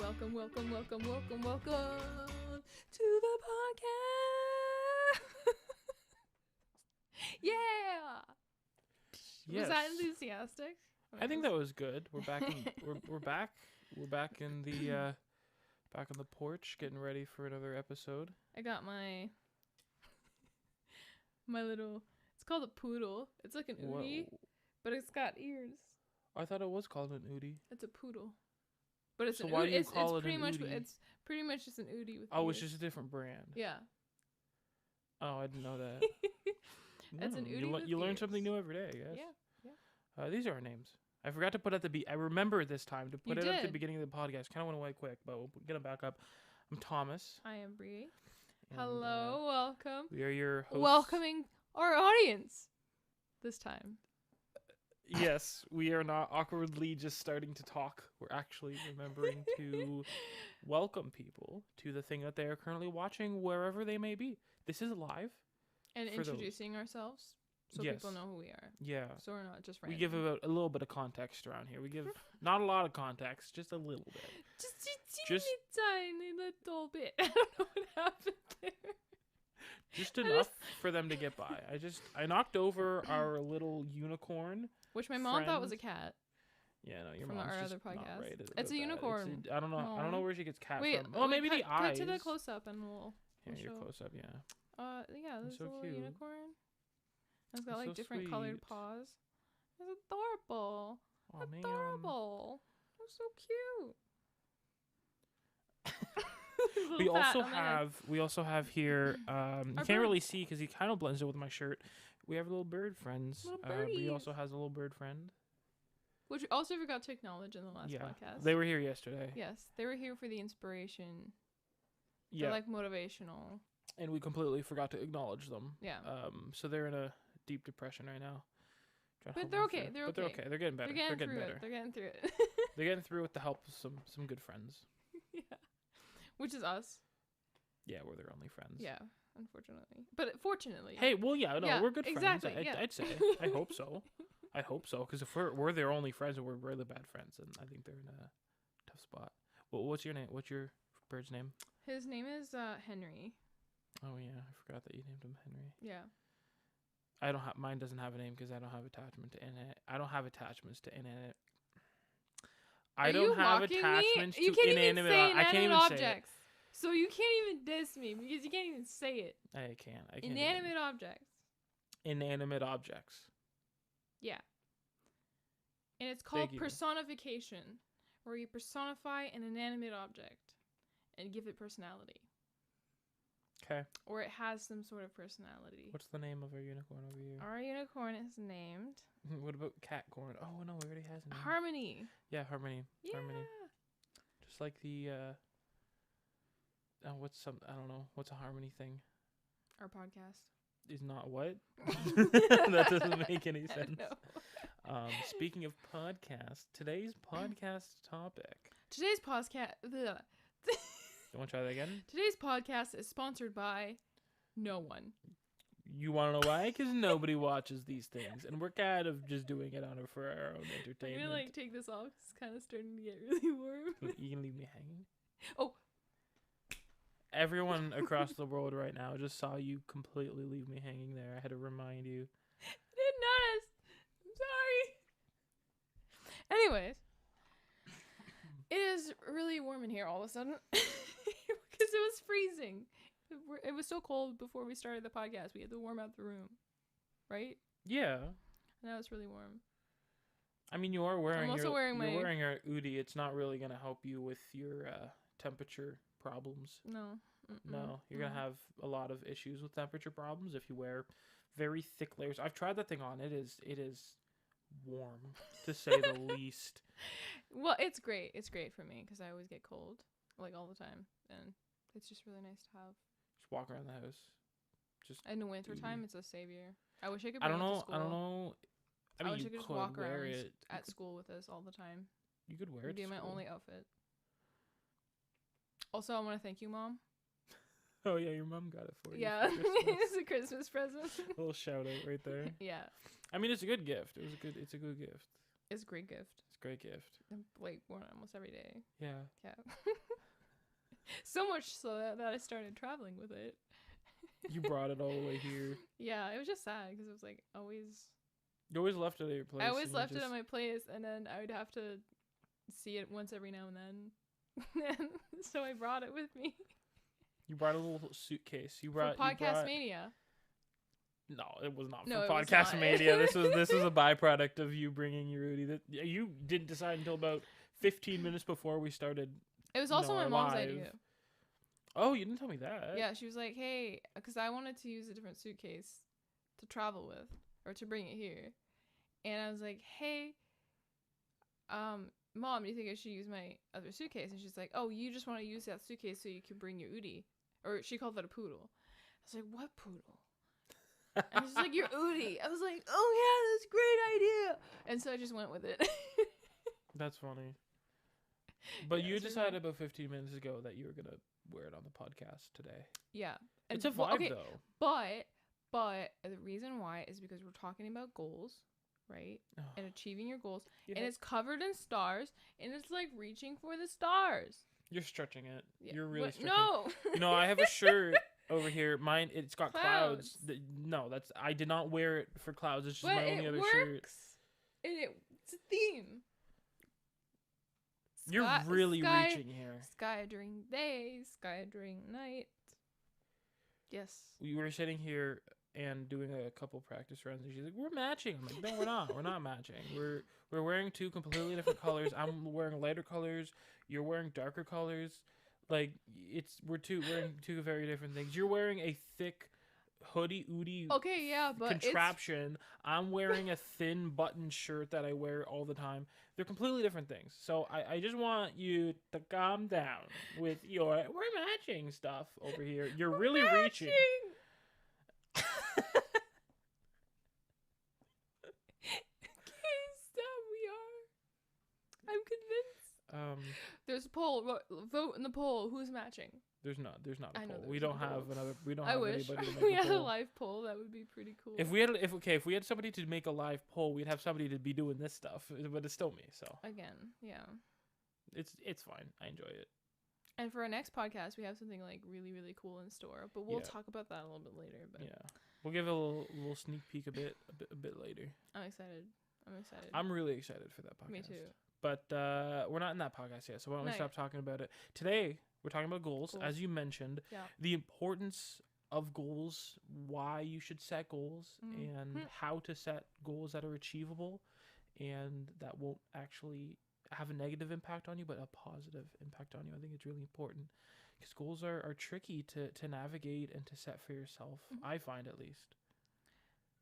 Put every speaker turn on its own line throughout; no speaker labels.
welcome to the podcast. Yeah.
Yes.
Was that enthusiastic?
I think that was good. We're back. We're back. We're back in the back on the porch, getting ready for another episode.
I got my little. It's called a poodle. It's like an oodie, but it's got ears.
I thought it was called an oodie.
It's a poodle, but it's
So
an
why do you
it's,
call
it's
it an
pretty much
oodie?
it's pretty much just an oodie with.
Oh,
ears.
it's just a different brand.
Yeah.
Oh, I didn't know that.
That's an oodie with
You learn
ears.
something new every day, I guess.
Yeah.
These are our names. I forgot to put at the I remember this time to put
You
it at the
did.
beginning of the podcast. Kind of went away quick, but we'll get them back up. I'm Thomas.
I am Bree.
and,
Hello, welcome.
We are your hosts.
Welcoming our audience this time.
Yes, we are not awkwardly just starting to talk. We're actually remembering to welcome people to the thing that they are currently watching, wherever they may be. This is live.
And
For those-
introducing ourselves so
Yes.
people know who we are.
Yeah.
So we're not just
We
random.
give about a little bit of context around here. We give not a lot of context, just a little bit.
just a
just-
tiny little bit. I don't know what happened there.
Just enough for them to get by. I knocked over our little unicorn.
Which my mom thought was a
friend.
cat.
Yeah, no, your
From
mom's
our
just
other
not
podcast.
right
It's
about
a
that.
unicorn.
I don't know. I don't know
Aw.
where she gets cat
Wait,
from. Oh, maybe the eyes.
Cut to the close up and we'll
Here, your
show.
close up, yeah.
Yeah, there's
so
a little
cute.
unicorn. It's got
That's
like
so
different colored
sweet.
paws. It's adorable.
Oh man.
Adorable. It's so cute.
We
Little pat
also
on the head.
have here. You
Our
can't
bird.
really see because he kind of blends in with my shirt. We have little bird friends.
Little
Bree
birdies.
also has a little bird friend.
Which we also forgot to acknowledge in the last
Yeah,
podcast.
they were here yesterday.
Yes, they were here for the inspiration.
Yeah,
They're like motivational.
and we completely forgot to acknowledge them.
Yeah.
So they're in a deep depression right now. Trying to
But
help
they're
them
okay,
through it.
they're
But they're
okay.
okay. They're getting better.
They're getting through
better.
it. They're getting through it.
They're getting through with the help of some good friends.
Yeah. Which is us.
Yeah, we're their only friends.
Yeah, unfortunately. But fortunately.
Hey, well, yeah, no,
Yeah,
we're good
exactly,
friends.
yeah.
I'd say. I hope so. I hope so, because if we're their only friends and we're really bad friends, then I think they're in a tough spot. What's your name? What's your bird's name?
His name is Henry.
Oh yeah, I forgot that you named him Henry.
Yeah.
I don't have mine. Doesn't have a name because I don't have attachment to inanimate. I don't have attachments to inanimate. I
Are
don't
you
have
mocking
attachments
me? You
to
can't
inanimate.
even say
I can't even
inanimate
say it.
objects. So you can't even diss me because you can't even say it.
I can't.
Inanimate objects.
Inanimate objects.
Yeah. And it's called
Thank you.
personification, where you personify an inanimate object and give it personality.
Okay.
Or it has some sort of personality.
What's the name of our unicorn over here?
Our unicorn is named
What about catcorn? Oh no, it already has a name.
Harmony.
Yeah, Harmony.
Yeah.
Harmony. Just like the I don't know. What's a harmony thing?
Our podcast.
Is not what? That doesn't make any
I
sense.
know.
Speaking of podcast, today's podcast topic.
Today's podcast.
You want to try that again?
Today's podcast is sponsored by no one.
You want to know why? Because nobody watches these things, and we're kind of just doing it for our own
I'm
entertainment.
gonna take this off. It's kind of starting to get really warm.
You can leave me hanging.
Oh.
Everyone across the world right now just saw you completely leave me hanging there. I had to remind you.
I didn't notice. I'm sorry. Anyways, it is really warm in here all of a sudden because it was freezing. It was so cold before we started the podcast. We had to warm up the room, right?
Yeah.
Now it's really warm.
I mean, you are wearing
also
your
wearing
you're
my-
wearing your Udi. It's not really gonna help you with your temperature problems.
No.
No, you're gonna have a lot of issues with temperature problems if you wear very thick layers. I've tried that thing on. It is warm to say the least.
Well, it's great. It's great for me because I always get cold, like all the time, and it's just really nice to have.
Just walk around the house. Just
In the wintertime, it's a savior. I wish I could.
I
Bring
don't
it
know.
to school.
I don't know. I mean,
wish
you
I could just
could
walk
wear
around
it.
at school with us all the time.
You could wear
It'd
it.
be
to
my
school.
only outfit. Also, I want to thank you, Mom.
Oh yeah, your mom got it for you.
Yeah,
for Christmas.
it's a Christmas present.
A little shout out right there.
Yeah,
I mean, it's a good gift. It's a good gift.
it's a great gift.
It's a great gift.
Like worn it almost every day.
Yeah.
Yeah. So much so that I started traveling with it.
You brought it all the way here.
Yeah, it was just sad because it was like always.
You always left it at your place.
I always
and you
left it
just-
at my place, and then I would have to see it once every now and then. So I brought it with me
You brought a little suitcase. You
for
brought
Podcast Mania.
No, it was not
No,
for
it was
Podcast
not.
Mania. This was a byproduct of you bringing your Rudy. That you didn't decide until about 15 minutes before we started.
It was also
No,
my mom's
live.
idea.
Oh, you didn't tell me that.
Yeah, she was like, "Hey," because I wanted to use a different suitcase to travel with or to bring it here, and I was like, "Hey, Mom, do you think I should use my other suitcase?" And she's like, "Oh, you just want to use that suitcase so you can bring your Udi," or she called it a poodle. I was like, "What poodle?" And she's like, "Your Udi." I was like, "Oh yeah, that's a great idea," and so I just went with it.
That's funny. But
Yeah,
you
it's really
decided
funny.
about 15 minutes ago that you were gonna wear it on the podcast today.
Yeah,
It's a vibe
well, okay,
though.
but the reason why is because we're talking about goals, right? And achieving your goals,
Yeah.
and it's covered in stars, and it's like reaching for the stars.
You're stretching it.
Yeah,
You're really
but
stretching.
no.
No, I have a shirt over here. Mine, it's got clouds.
Clouds.
No, I did not wear it for clouds. It's just
But
my only
it
other
works,
shirt.
and it's a theme.
You're
Sky-
really
sky-
reaching here.
Sky during day, sky during night. Yes.
We were sitting here and doing a couple practice runs, and she's like, "We're matching." I'm like, "No, we're not. We're not matching. We're wearing two completely different colors. I'm wearing lighter colors. You're wearing darker colors. Like we're wearing two very different things. You're wearing a thick hoodie oodie
Okay, yeah, but
contraption. I'm wearing a thin button shirt that I wear all the time. They're completely different things. So I just want you to calm down with your we're matching stuff over here. You're really reaching.
Okay, stop. We are. I'm convinced. There's a poll. Vote in the poll. Who's matching?
There's not a
I know
poll.
there's
We
no
don't have
poll.
another. We don't
I
have
wish
anybody to make
we
a
had a
poll.
live poll. That would be pretty cool.
If we had somebody to make a live poll, we'd have somebody to be doing this stuff. But it's still me, so
Again, yeah.
it's fine. I enjoy it.
And for our next podcast, we have something like really, really cool in store. But we'll
Yeah.
talk about that a little bit later. But
Yeah, we'll give a little sneak peek a bit later.
I'm excited.
I'm really excited for that podcast.
Me too.
But we're not in that podcast yet, so why don't we
Not
stop talking about it? Today, we're talking about goals,
Goals.
as you mentioned.
Yeah.
The importance of goals, why you should set goals,
Mhm.
and how to set goals that are achievable and that won't actually have a negative impact on you, but a positive impact on you. I think it's really important because goals are tricky to navigate and to set for yourself,
Mhm.
I find at least.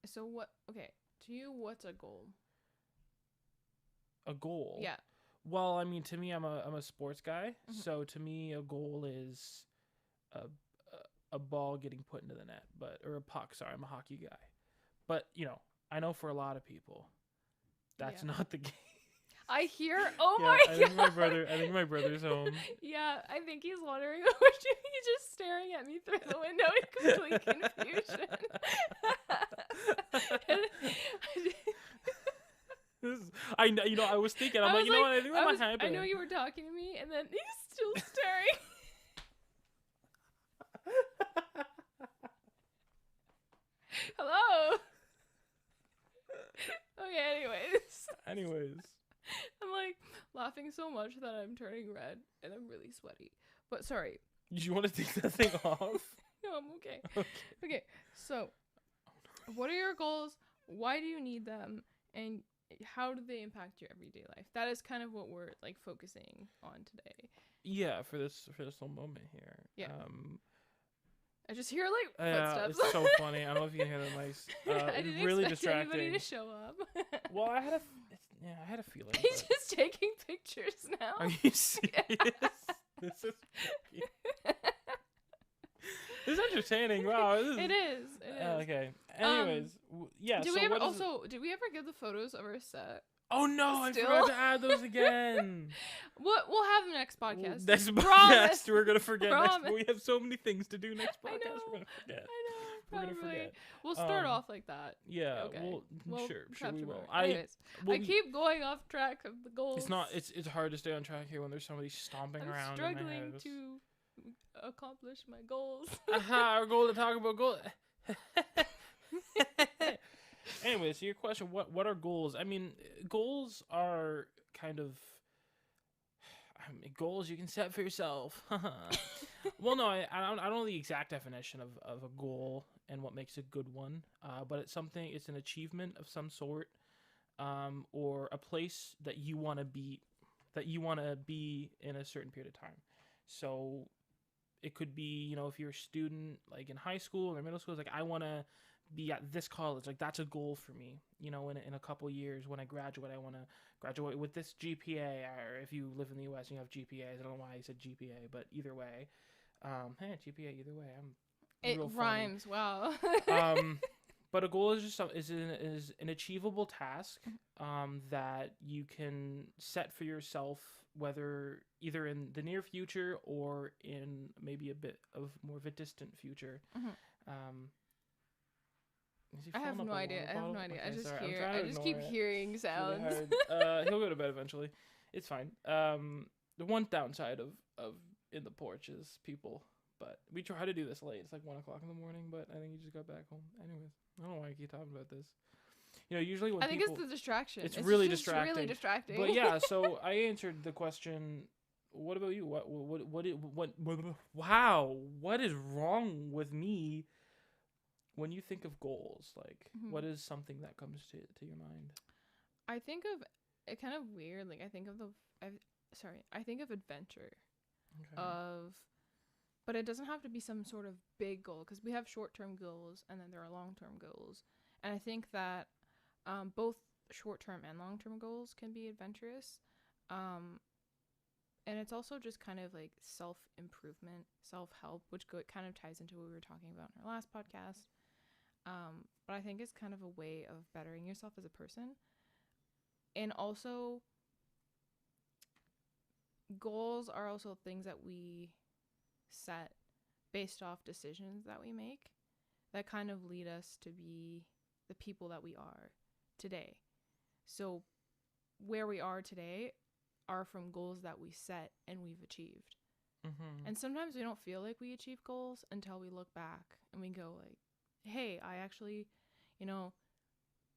So to you, what's a goal?
A goal.
Yeah.
Well, I mean, to me, I'm a sports guy,
Mhm.
so to me, a goal is a ball getting put into the net, or a puck. Sorry, I'm a hockey guy, but I know for a lot of people, that's
Yeah.
not the case.
I hear. Oh
Yeah,
my
I
god.
think my brother's home.
Yeah, I think he's wondering what he's just staring at me through the window in complete confusion.
I know. I was thinking. I'm like, what? I think that might happen.
I know you were talking to me, and then he's still staring. Hello. Okay.
Anyways,
I'm like laughing so much that I'm turning red and I'm really sweaty. But sorry.
do you want to take that thing off?
No, I'm okay.
Okay.
Okay. So, what are your goals? Why do you need them? And how do they impact your everyday life? That is kind of what we're like focusing on today.
Yeah, for this little moment here.
Yeah. I just hear like
Yeah,
footsteps.
it's so funny. I don't know if you can hear that nice.
I didn't
really
expect anybody
distracting.
to show up.
Well, I had a feeling.
He's
but-
just taking pictures now.
Are you serious? This is. This is entertaining. Wow. This is,
It is. It is.
Okay. Anyways, yeah.
Did
so
we ever
what is it-
did we ever give the photos of our set?
Oh no!
Still?
I forgot to add those again.
We'll have them next podcast.
Next
Promise.
podcast, we're gonna forget.
Promise.
We have so many things to do next
I
podcast.
know.
We're gonna forget.
I know.
We're gonna
Probably.
forget.
We'll start off like that.
Yeah.
Okay.
Well,
Well,
sure,
perhaps
we
we're
will.
better. Anyways,
Well,
I keep going off track of the goals.
It's not. It's hard to stay on track here when there's somebody stomping
I'm
around
struggling
in my house.
to accomplish my goals.
Aha! Our goal to talk about goals. Anyway, so your question: what are goals? I mean, goals are kind of goals you can set for yourself. Well, no, I don't know the exact definition of a goal and what makes a good one. But it's something. It's an achievement of some sort, or a place that you want to be, in a certain period of time. So it could be, if you're a student, like in high school or middle school, it's like, I want to be at this college. Like, that's a goal for me. In a couple years when I graduate, I want to graduate with this GPA. Or if you live in the US and you have GPAs, I don't know why I said GPA, but either way, GPA either way.
It
real
rhymes. Wow.
But a goal is just is an achievable task that you can set for yourself, whether either in the near future or in maybe a bit of more of a distant future.
I have no idea. I
Okay,
I just
sorry.
hear. I just keep hearing sounds.
Really he'll go to bed eventually. It's fine. The one downside of in the porch is people. But we try to do this late. It's like 1 o'clock in the morning, but I think he just got back home. Anyways, I don't know why I keep talking about this. Usually when
I think
people,
it's the distraction.
It's really
just
distracting.
really distracting.
But yeah, so I answered the question. What about you? What wow, what is wrong with me when you think of goals? Like, what is something that comes to your mind?
I think of it kind of weird. Like, I think of adventure.
Okay.
But it doesn't have to be some sort of big goal, because we have short-term goals and then there are long-term goals. And I think that both short-term and long-term goals can be adventurous. And it's also just kind of like self-improvement, self-help, which kind of ties into what we were talking about in our last podcast. But I think it's kind of a way of bettering yourself as a person. And also, goals are also things that we set based off decisions that we make that kind of lead us to be the people that we are today. So where we are today are from goals that we set and we've achieved. And sometimes we don't feel like we achieve goals until we look back and we go like, hey, I actually,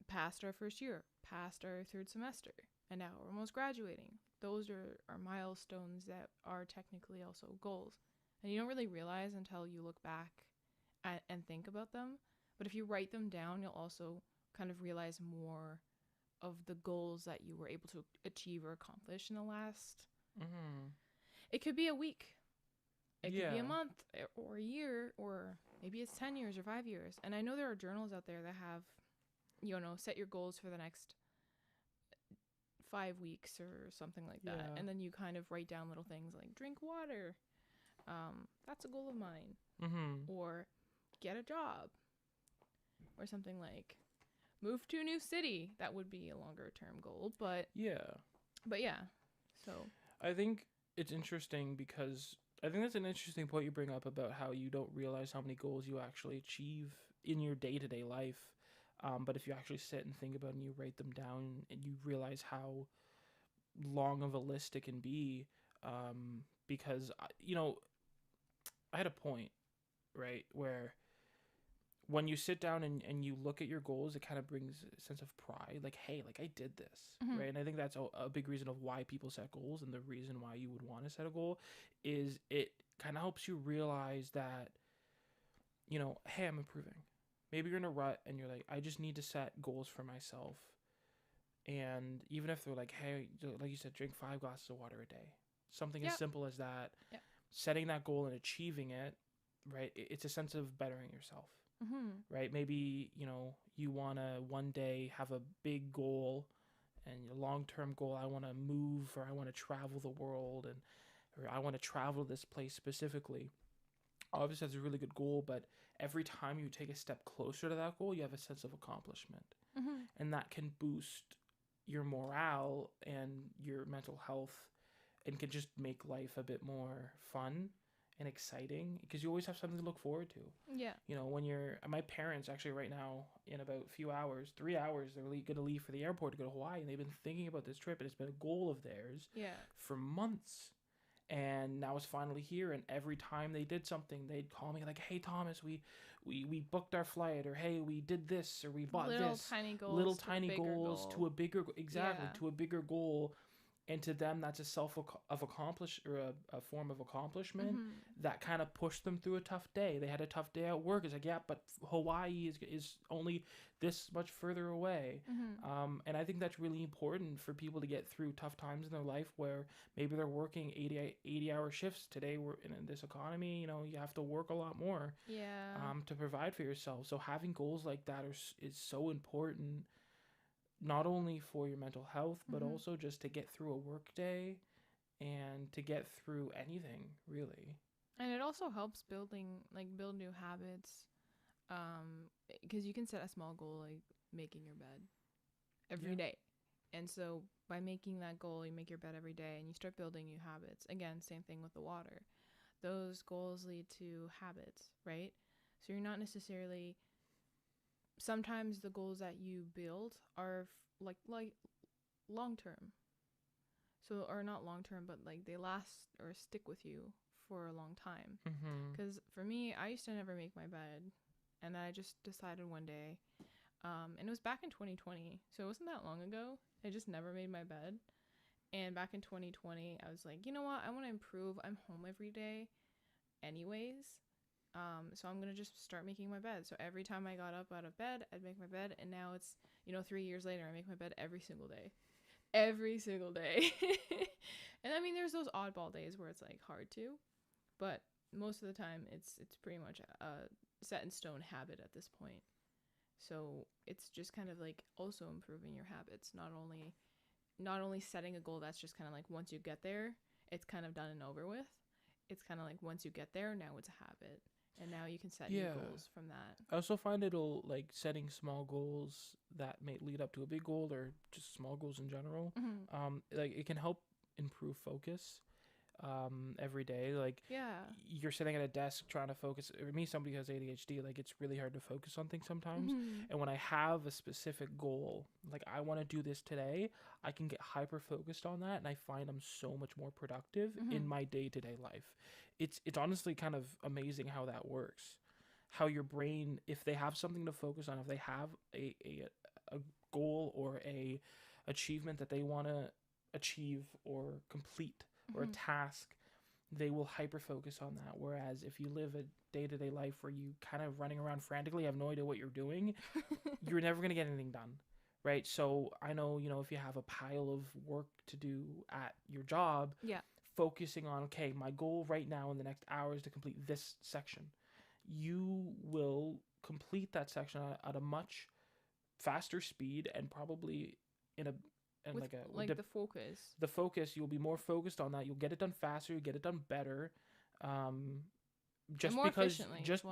passed our first year, passed our third semester, and now we're almost graduating. Those are milestones that are technically also goals. And you don't really realize until you look back and think about them. But if you write them down, you'll also kind of realize more of the goals that you were able to achieve or accomplish in the last. It could be a week. It could be a month or a year, or maybe it's 10 years or 5 years. And I know there are journals out there that have, set your goals for the next 5 weeks or something like that.
Yeah.
And then you kind of write down little things like drink water. That's a goal of mine. Or get a job. Or something like move to a new city. That would be a longer term goal. But yeah. So
I think it's interesting because I think that's an interesting point you bring up about how you don't realize how many goals you actually achieve in your day-to-day life. But if you actually sit and think about it and you write them down and you realize how long of a list it can be, because, I had a point, right, where when you sit down and you look at your goals, it kind of brings a sense of pride, like, hey, like I did this, right? And I think that's a big reason of why people set goals, and the reason why you would want to set a goal is it kind of helps you realize that, hey, I'm improving. Maybe you're in a rut and you're like, I just need to set goals for myself. And even if they're like, hey, like you said, drink 5 glasses of water a day, something as simple as that, setting that goal and achieving it, right? It's a sense of bettering yourself. Right? Maybe, you want to one day have a big goal, and your long-term goal, I want to move, or I want to travel the world, or I want to travel this place specifically. Obviously, that's a really good goal, but every time you take a step closer to that goal, you have a sense of accomplishment. And that can boost your morale and your mental health, and can just make life a bit more fun and exciting because you always have something to look forward to.
Yeah.
You know, when you're my parents actually right now in about a few hours, 3 hours, they're going to leave for the airport to go to Hawaii, and they've been thinking about this trip, and it's been a goal of theirs
Yeah.
for months. And now it's finally here, and every time they did something, they'd call me like, "Hey Thomas, we booked our flight," or "Hey, we did this," or "We bought this." Little tiny goals to a bigger exactly
Yeah.
to a bigger goal. And to them, that's a of accomplish or a form of accomplishment that kind of pushed them through a tough day. They had a tough day at work. It's like, yeah, but Hawaii is only this much further away. And I think that's really important for people to get through tough times in their life where maybe they're working 80-hour shifts. Today, we're in this economy, you know, you have to work a lot more to provide for yourself. So having goals like that is so important, not only for your mental health, but also just to get through a work day and to get through anything, really.
And it also helps build new habits. Because you can set a small goal like making your bed every day. And so by making that goal, you make your bed every day and you start building new habits. Again, same thing with the water. Those goals lead to habits, right? So you're not necessarily, sometimes the goals that you build are like long term. So, or not long term, but like they last or stick with you for a long time. Because for me, I used to never make my bed. And then I just decided one day, and it was back in 2020, so it wasn't that long ago. I just never made my bed. And back in 2020, I was like, you know what? I want to improve. I'm home every day anyways. So I'm going to just start making my bed. So every time I got up out of bed, I'd make my bed. And now it's, 3 years later, I make my bed every single day. Every single day. And I mean, there's those oddball days where it's like hard to, but most of the time it's pretty much a set in stone habit at this point. So it's just kind of like also improving your habits, not only setting a goal that's just kind of like once you get there, it's kind of done and over with. It's kind of like once you get there, now it's a habit. And now you can set new goals from that.
I also find it'll like setting small goals that may lead up to a big goal or just small goals in general. Like it can help improve focus every day. Like you're sitting at a desk trying to focus. For me, somebody who has ADHD, like it's really hard to focus on things sometimes. And when I have a specific goal, like I want to do this today, I can get hyper focused on that, and I find I'm so much more productive in my day-to-day life. It's honestly kind of amazing how that works. How your brain, if they have something to focus on, if they have a goal or a achievement that they want to achieve or complete or a task, they will hyper focus on that. Whereas if you live a day-to-day life where you kind of running around frantically, have no idea what you're doing, you're never going to get anything done, right? So I know, if you have a pile of work to do at your job, focusing on, okay, my goal right now in the next hour is to complete this section. You will complete that section at a much faster speed and probably in a and
with the
focus, you'll be more focused on that. You'll get it done faster, you get it done better, just more efficiently just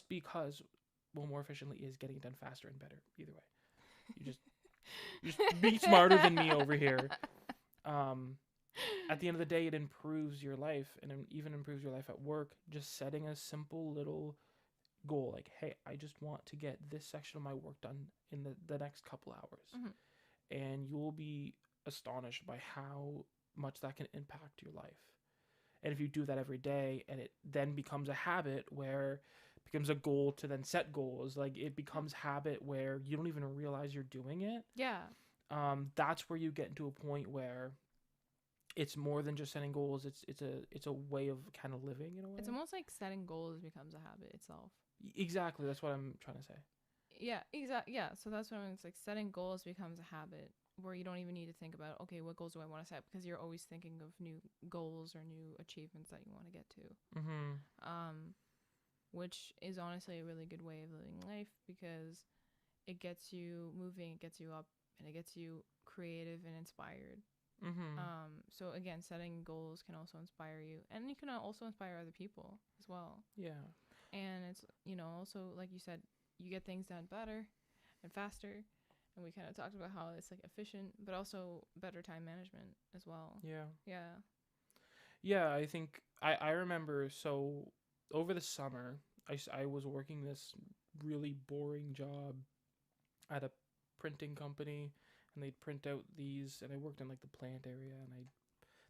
because more efficiently is getting it done faster and better either way. You just be smarter than me over here. At the end of the day, it improves your life, and it even improves your life at work. Just setting a simple little goal like, hey, I just want to get this section of my work done in the next couple hours. And you will be astonished by how much that can impact your life. And if you do that every day, and it then becomes a habit where it becomes a goal to then set goals, like it becomes habit where you don't even realize you're doing it. That's where you get into a point where it's more than just setting goals. It's a way of kind of living in a way.
It's almost like setting goals becomes a habit itself.
Exactly. That's what I'm trying to say.
Yeah, exactly. Yeah, so that's what I mean. It's like setting goals becomes a habit where you don't even need to think about, okay, what goals do I want to set? Because you're always thinking of new goals or new achievements that you want to get to. Which is honestly a really good way of living life because it gets you moving, it gets you up, and it gets you creative and inspired. So again, setting goals can also inspire you, and you can also inspire other people as well. And it's, also like you said, you get things done better and faster, and we kind of talked about how it's like efficient but also better time management as well.
Yeah, I think I remember. So over the summer, I was working this really boring job at a printing company, and they'd print out these, and I worked in like the plant area, and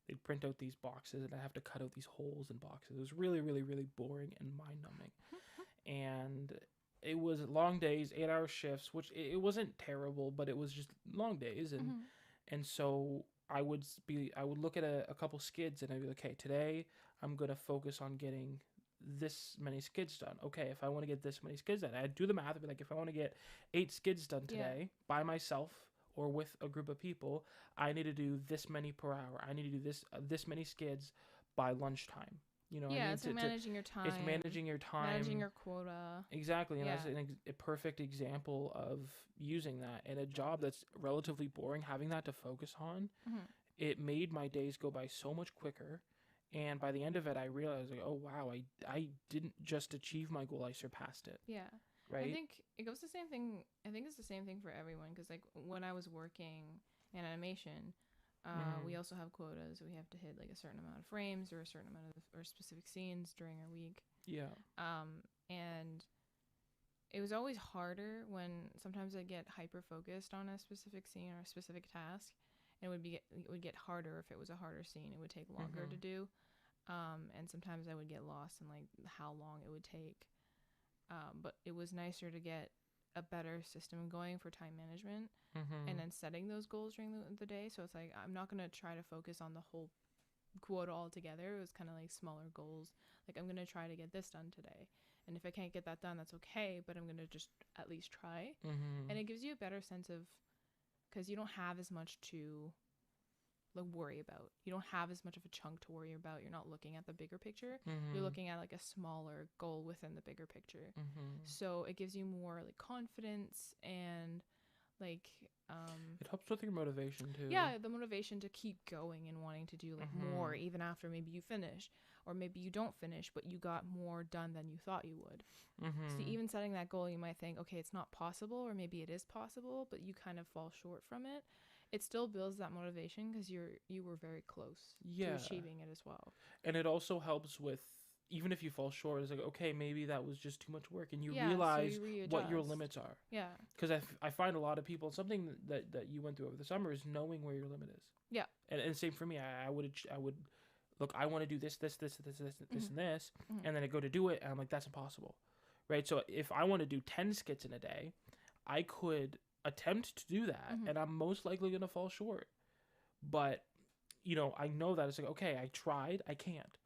they'd print out these boxes, and I have to cut out these holes in boxes. It was really, really, really boring and mind numbing, and it was long days, 8 hour shifts, which it wasn't terrible, but it was just long days,
Mhm.
and so I would look at a couple skids, and I'd be like, okay, today I'm gonna focus on getting this many skids done. Okay, if I want to get this many skids done, I'd do the math. I'd be like, if I want to get 8 skids done
Yeah.
today by myself or with a group of people, I need to do this many per hour. I need to do this many skids by lunchtime. You know, what I
Yeah,
mean,
it's like managing your time.
it's managing your time.
Managing your quota.
Exactly, and
Yeah.
that's a perfect example of using that in a job that's relatively boring. Having that to focus on,
Mhm.
it made my days go by so much quicker. And by the end of it, I realized, like, oh wow, I didn't just achieve my goal; I surpassed it.
Yeah. I
Right?
think it goes the same thing. I think it's the same thing for everyone because, like, when I was working in animation, we also have quotas. We have to hit like a certain amount of frames or a certain amount of or specific scenes during our week.
Yeah.
And it was always harder when sometimes I get hyper focused on a specific scene or a specific task, and it would get harder if it was a harder scene. It would take longer to do, and sometimes I would get lost in like how long it would take. But it was nicer to get a better system going for time management and then setting those goals during the day. So it's like I'm not gonna try to focus on the whole quota altogether. It was kind of like smaller goals. Like I'm gonna try to get this done today, and if I can't get that done, that's okay. But I'm gonna just at least try, and it gives you a better sense of because you don't have as much to like worry about. You don't have as much of a chunk to worry about. You're not looking at the bigger picture. You're looking at like a smaller goal within the bigger picture. So it gives you more like confidence and like
It helps with your motivation too.
yeah, the motivation to keep going and wanting to do like more even after maybe you finish or maybe you don't finish but you got more done than you thought you would. So even setting that goal, you might think, okay, it's not possible, or maybe it is possible, but you kind of fall short from it. It still builds that motivation because you were very close to achieving it as well.
And it also helps with, even if you fall short, it's like, okay, maybe that was just too much work, and you
Yeah, so
realize
you
what your
readjust.
limits are.
Yeah.
Because I find a lot of people, something that you went through over the summer is knowing where your limit is.
Yeah.
And same for me. I would look, I want to do this, and this, and then I go to do it, and I'm like, that's impossible, right? So if I want to do 10 skits in a day, I could attempt to do that, and I'm most likely gonna fall short. But you know, I know that it's like, okay, I tried, I can't,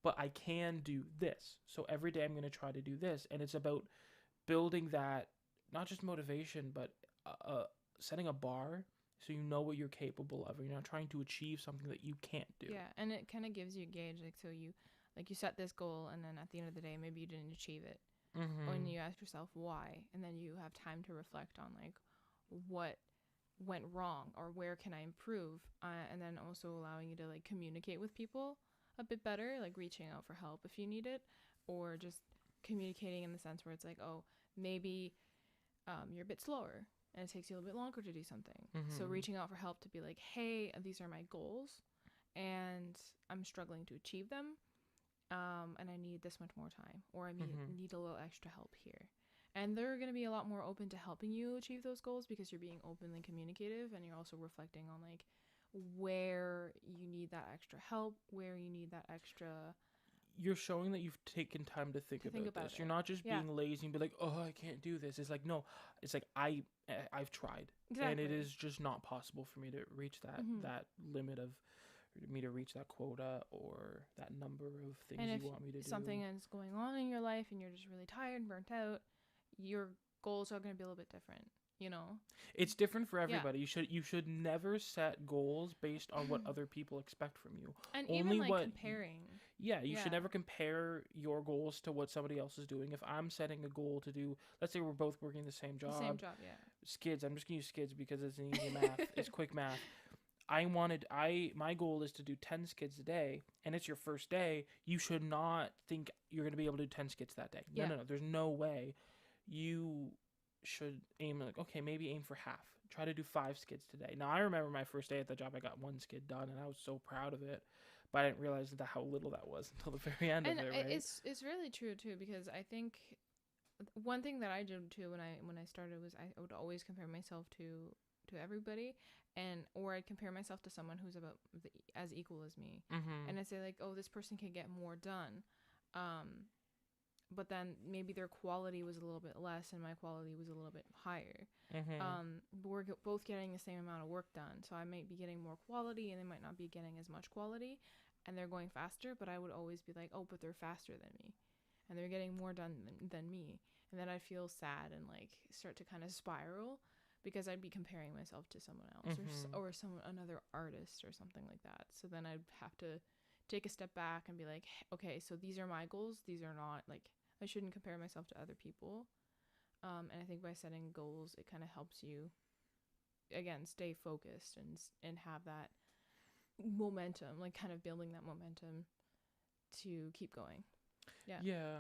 but I can do this. So every day I'm gonna try to do this, and it's about building that, not just motivation, but setting a bar so you know what you're capable of, and you're not trying to achieve something that you can't do.
Yeah, and it kind of gives you a gauge, like so you set this goal, and then at the end of the day, maybe you didn't achieve it, and you ask yourself why, and then you have time to reflect on like what went wrong or where can I improve, and then also allowing you to like communicate with people a bit better, like reaching out for help if you need it, or just communicating in the sense where it's like, oh, maybe you're a bit slower and it takes you a little bit longer to do something. So reaching out for help to be like, hey, these are my goals and I'm struggling to achieve them, and I need this much more time, or I need a little extra help here. And they're going to be a lot more open to helping you achieve those goals because you're being openly communicative, and you're also reflecting on like where you need that extra help, where you need that extra.
You're showing that you've taken time to think about this. You're not just being lazy and be like, oh, I can't do this. It's like, no, it's like I've tried, and it is just not possible for me to reach that limit of me to reach that quota or that number of things you want me to do.
And if something is going on in your life and you're just really tired and burnt out, your goals are going to be a little bit different, you know?
It's different for everybody. You should never set goals based on what other people expect from you.
And
only
even like comparing.
You should never compare your goals to what somebody else is doing. If I'm setting a goal to do, let's say we're both working the same job.
Same job, yeah.
Skids. I'm just going to use skids because it's an easy math. It's quick math. My goal is to do 10 skids a day, and it's your first day. You should not think you're going to be able to do 10 skids that day. No. There's no way. You should aim like, okay, maybe aim for half. Try to do 5 skids today. Now, I remember my first day at the job, I got 1 skid done, and I was so proud of it. but I didn't realize how little that was until the very end
And
of it, right?
it's really true too, because I think one thing that I did too when I started was I would always compare myself to everybody, or I'd compare myself to someone who's about as equal as me, and I'd say like, oh, this person can get more done, but then maybe their quality was a little bit less and my quality was a little bit higher. But we're both getting the same amount of work done, so I might be getting more quality and they might not be getting as much quality, and they're going faster, but I would always be like, oh, but they're faster than me and they're getting more done than me, and then I'd feel sad and like start to kind of spiral, because I'd be comparing myself to someone else, or another artist or something like that. So then I'd have to take a step back and be like, okay, so these are my goals, these are not, like, I shouldn't compare myself to other people. And I think by setting goals, it kind of helps you, again, stay focused and have that momentum, like kind of building that momentum to keep going.
Yeah,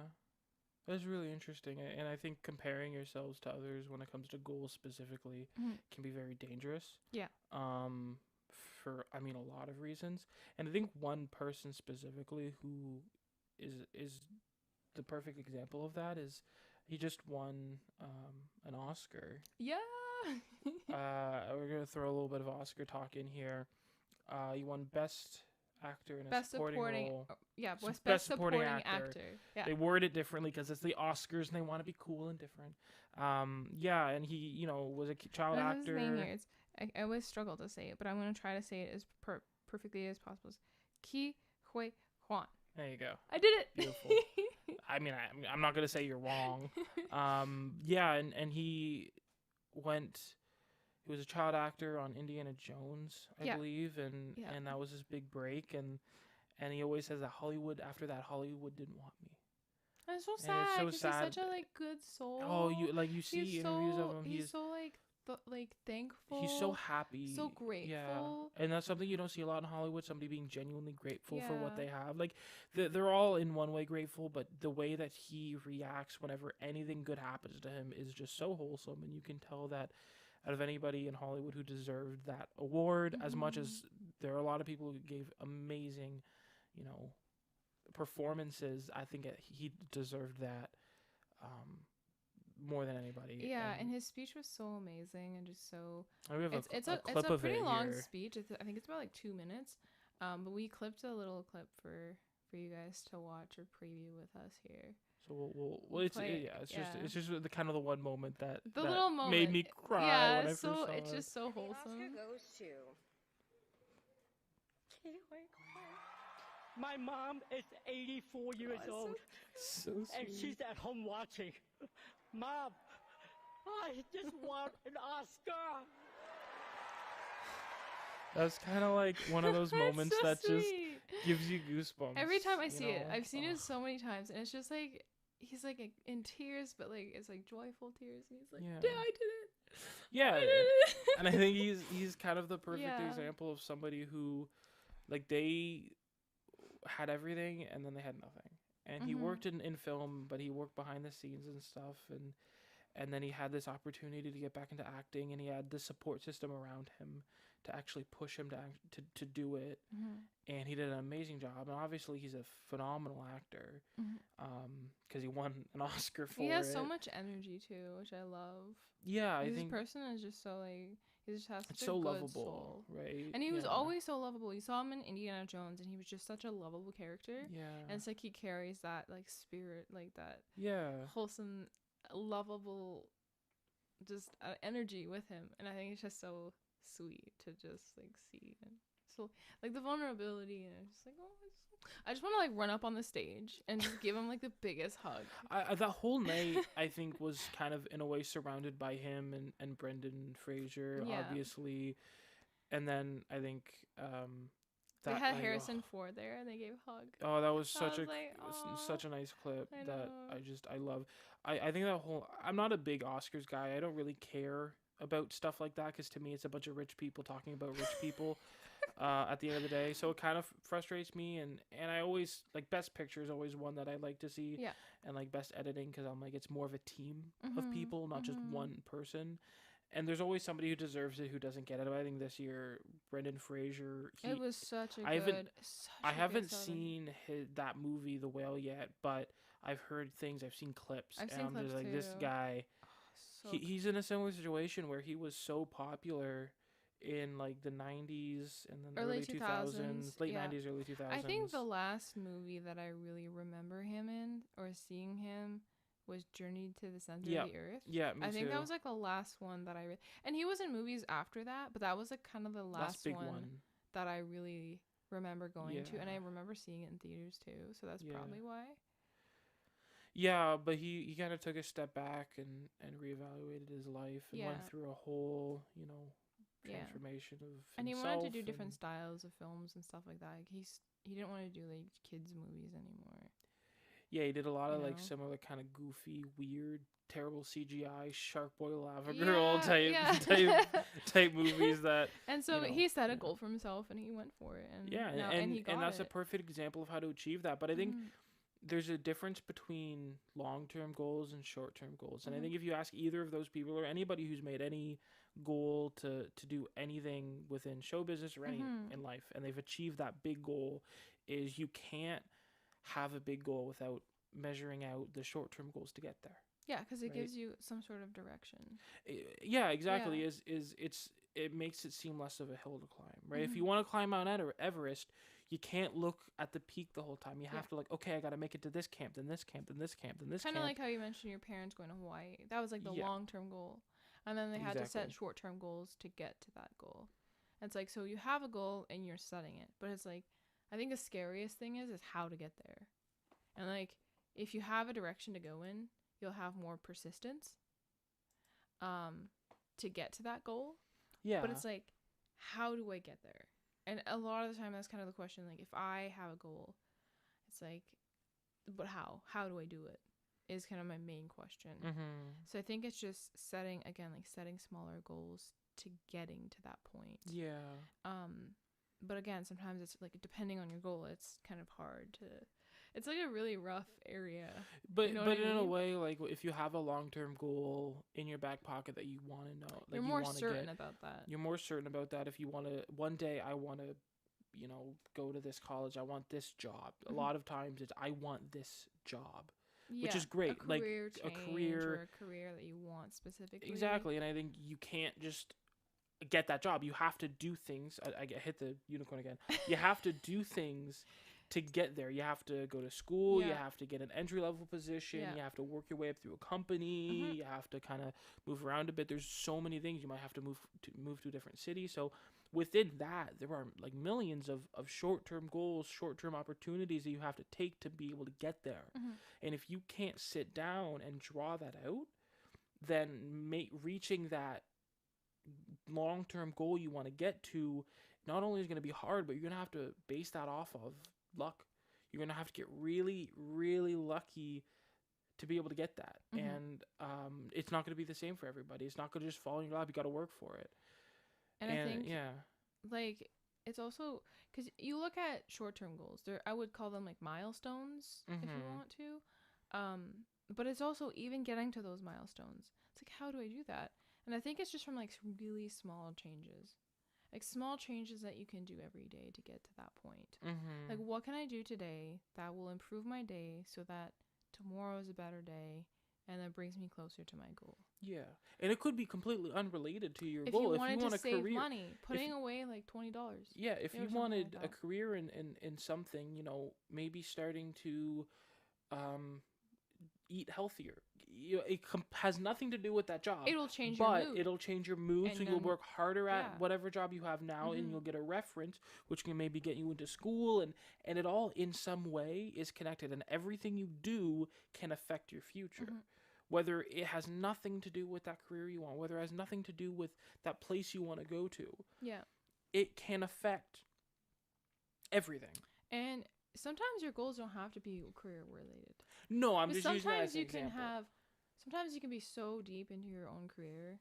that's really interesting, and I think comparing yourselves to others when it comes to goals specifically can be very dangerous.
Yeah.
For I mean a lot of reasons, and I think one person specifically who is the perfect example of that is he just won an Oscar.
Yeah.
We're gonna throw a little bit of Oscar talk in here. He won Best Actor in a supporting role.
Yeah, best supporting actor. Yeah.
They word it differently because it's the Oscars and they want to be cool and different. Yeah, and he, was a child actor.
His name here. I always struggle to say it, but I'm going to try to say it as perfectly as possible. Ki Hui Huan.
There you go.
I did it.
Beautiful. I mean, I'm not going to say you're wrong. Yeah, and he was a child actor on Indiana Jones, I believe, and that was his big break, and he always says that after that Hollywood didn't want me.
That's so sad, because he's such a good soul.
Oh, you see interviews of him.
He's so thankful.
He's so happy.
So grateful.
Yeah. And that's something you don't see a lot in Hollywood, somebody being genuinely grateful for what they have. Like, they're all in one way grateful, but the way that he reacts whenever anything good happens to him is just so wholesome, and you can tell that out of anybody in Hollywood who deserved that award, as much as there are a lot of people who gave amazing, performances, I think he deserved that more than anybody.
Yeah, and his speech was so amazing and just so.
We have
it's
a clip
a
of
pretty
it
long
here.
speech. I think it's about 2 minutes. But we clipped a little clip for you guys to watch or preview with us here.
So it's just the kind of the one moment that
little moment
made me cry.
Yeah,
when I first saw
it's
it.
just so wholesome.
The Oscar goes to my mom is 84 years old,
so sweet.
and she's at home watching. Mom, I just won an Oscar.
That's kind of like one of those moments
so
that
sweet.
just gives you goosebumps.
Every time I see it, I've seen it so many times, and it's just like he's like in tears, but like it's like joyful tears, and he's like, "Yeah, I did it."
Yeah,
I did it.
And I think he's kind of the perfect example of somebody who, like, they had everything and then they had nothing. And he worked in film, but he worked behind the scenes and stuff, and then he had this opportunity to get back into acting, and he had the support system around him to actually push him to do it. And he did an amazing job, and obviously he's a phenomenal actor, because he won an Oscar for it.
He has so much energy too, which I love.
Yeah, I
think
think
this person is just so he just has such
so
a good
lovable,
soul.
right?
And he was always so lovable. You saw him in Indiana Jones, and he was just such a lovable character.
Yeah,
and it's like he carries that spirit, like that wholesome, lovable, just energy with him, and I think it's just so sweet to just see, and so the vulnerability, and it's just like, I just want to run up on the stage and just give him the biggest hug.
That whole night I think was kind of in a way surrounded by him and Brendan Fraser, obviously, and then I think
they had Harrison Ford there, and they gave a hug.
Oh, that was such a nice clip that I love. I think that whole, I'm not a big Oscars guy. I don't really care about stuff like that, because to me it's a bunch of rich people talking about rich people at the end of the day, so it kind of frustrates me, and I always Best Picture is always one that I like to see, and Best Editing, because I'm it's more of a team of people, not just one person, and there's always somebody who deserves it who doesn't get it. I think this year, Brendan Fraser.
It was such a
I haven't-
good.
I haven't seen that movie, The Whale, yet, but I've heard things. I've seen clips.
I've
and
seen
I'm just
clips
like, this
too.
guy.
So
He's in a similar situation where he was so popular in like the 90s and then
Early
early 2000s, late
yeah.
90s, early 2000s.
I think the last movie that I really remember him in or seeing him was Journey to the Center
Yeah.
of the Earth.
Yeah, me
I think
too.
that was like the last one that and he was in movies after that, but that was like kind of the last
big
one that I really remember going to, and I
Yeah.
remember seeing it in theaters too. So that's
Yeah.
probably why.
Yeah, but he kind of took a step back and reevaluated his life and
Yeah.
went through a whole,
Yeah.
transformation of
And he wanted to do
himself
different
and-
styles of films and stuff like that. Like he didn't want to do like kids movies anymore.
Yeah, he did a lot of
you
like
know?
similar kind of goofy, weird, terrible CGI, Shark Boy Lava Girl
Yeah,
type
yeah.
type movies that.
And so
know,
he set a
yeah.
goal for himself and he went for it. And
Yeah,
now,
and
he got
that's a
it.
perfect example of how to achieve that. But I think
Mhm.
there's a difference between long-term goals and short-term goals. And I
Mhm.
think if you ask either of those people or anybody who's made any goal to do anything within show business or any
Mhm.
in life, and they've achieved that big goal, is you can't have a big goal without measuring out the short-term goals to get there.
Yeah, because it
Right.
gives you some sort of direction.
Yeah, exactly.
Yeah.
It makes it seem less of a hill to climb, right? If
Mhm.
you want to climb Mount Everest, you can't look at the peak the whole time. You have
Yeah.
to okay, I got to make it to this camp, then this camp, then this camp, then this
Kind
camp.
of like how you mentioned your parents going to Hawaii. That was like the
Yeah.
long-term goal. And then they had to set
Exactly.
short-term goals to get to that goal. And it's like, so you have a goal and you're setting it. But it's like, I think the scariest thing is how to get there. And like, if you have a direction to go in, you'll have more persistence to get to that goal.
Yeah.
But it's like, how do I get there? And a lot of the time, that's kind of the question. Like, if I have a goal, it's like, but how? How do I do it? Is kind of my main question.
Mm-hmm.
So I think it's just setting smaller goals to getting to that point.
Yeah.
But again, sometimes it's like, depending on your goal, it's kind of hard to. It's like a really rough area.
But
You know what I
in a
mean?
way, like if you have a long-term goal in your back pocket that you want to know, like
You're
you
more
want to
certain
get,
about that.
you're more certain about that. If you want to, one day I want to, go to this college. I want this job. A
Mhm.
lot of times it's I want this job.
Yeah,
is great,
A
like,
career
a
change
career-
or a career that you want specifically.
Exactly, and I think you can't just get that job. You have to do things. I hit the unicorn again. You have to do things to get there. You have to go to school. You
Yeah.
have to get an entry level position.
Yeah.
You have to work your way up through a company.
Mhm.
You have to kind of move around a bit. There's so many things. You might have to move to a different city. So within that, there are like millions of short-term goals, short-term opportunities that you have to take to be able to get there.
Mhm.
And if you can't sit down and draw that out, then reaching that long-term goal you want to get to not only is going to be hard, but you're going to have to base that off of luck. You're going to have to get really, really lucky to be able to get that.
Mhm.
And it's not going to be the same for everybody. It's not going to just fall in your lap. You got to work for it.
And I think
yeah.
like it's also because you look at short-term goals. I would call them like milestones if you
Mhm.
want to. But it's also even getting to those milestones. It's like, how do I do that? And I think it's just from like really small changes, like small changes that you can do every day to get to that point.
Mm-hmm.
Like, what can I do today that will improve my day so that tomorrow is a better day and that brings me closer to my goal?
Yeah, and it could be completely unrelated to your
If
goal.
you
if
wanted
you want
to
a
save
career,
money, putting away like $20.
yeah, if
or
you
something
wanted
like
a
that.
career in something, maybe starting to eat healthier. It has nothing to do with that job.
It'll change your
but
mood.
it'll change your mood,
And
so you'll
then-
work harder at
yeah.
whatever job you have now, and
Mhm.
you'll get a reference, which can maybe get you into school, and it all in some way is connected, and everything you do can affect your future.
Mhm.
Whether it has nothing to do with that career you want, whether it has nothing to do with that place you want to go to,
Yeah.
it can affect everything.
And sometimes your goals don't have to be career related.
No, I'm
But
just using that
sometimes
as an
you can
example.
sometimes you can be so deep into your own career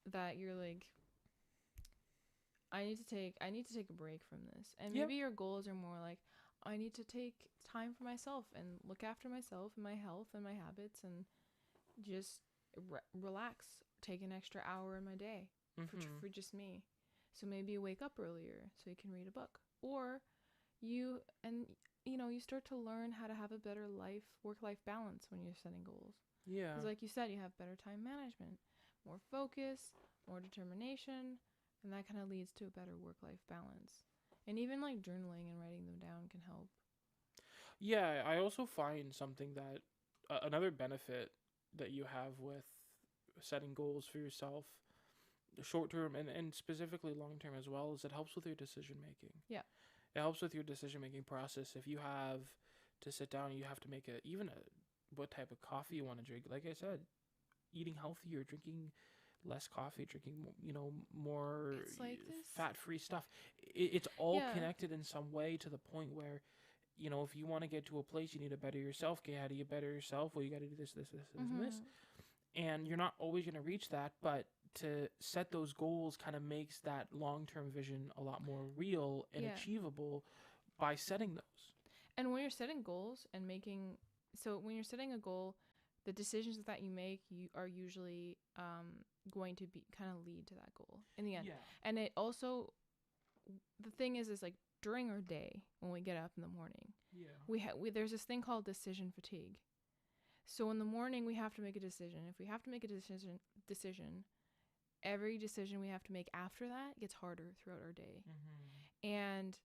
that you're like, I need to take a break from this. And
Yeah.
maybe your goals are more like, I need to take time for myself and look after myself and my health and my habits and just relax take an extra hour in my day for just me. So maybe you wake up earlier so you can read a book, or you start to learn how to have a better work-life balance when you're setting goals.
Yeah.
Because like you said, you have better time management, more focus, more determination, and that kind of leads to a better work-life balance. And even like journaling and writing them down can help.
Yeah, I also find something that another benefit that you have with setting goals for yourself, short term and specifically long term as well, is it helps with your decision making.
Yeah.
It helps with your decision making process. If you have to sit down, you have to make what type of coffee you want to drink. Like I said, eating healthier, drinking less coffee, drinking more
It's like this.
fat-free stuff. It's all
Yeah.
connected in some way to the point where, if you want to get to a place, you need to better yourself. Okay, how do you better yourself? Well, you got to do this, this, this, and this. And you're not always going to reach that, but to set those goals kind of makes that long-term vision a lot more real and achievable by setting those.
And when you're setting goals and when you're setting a goal, the decisions that you make are usually going to be kind of lead to that goal in the end.
Yeah.
And it also, the thing is like during our day when we get up in the morning, there's this thing called decision fatigue. So in the morning we have to make a decision. If we have to make a decision, every decision we have to make after that gets harder throughout our day. And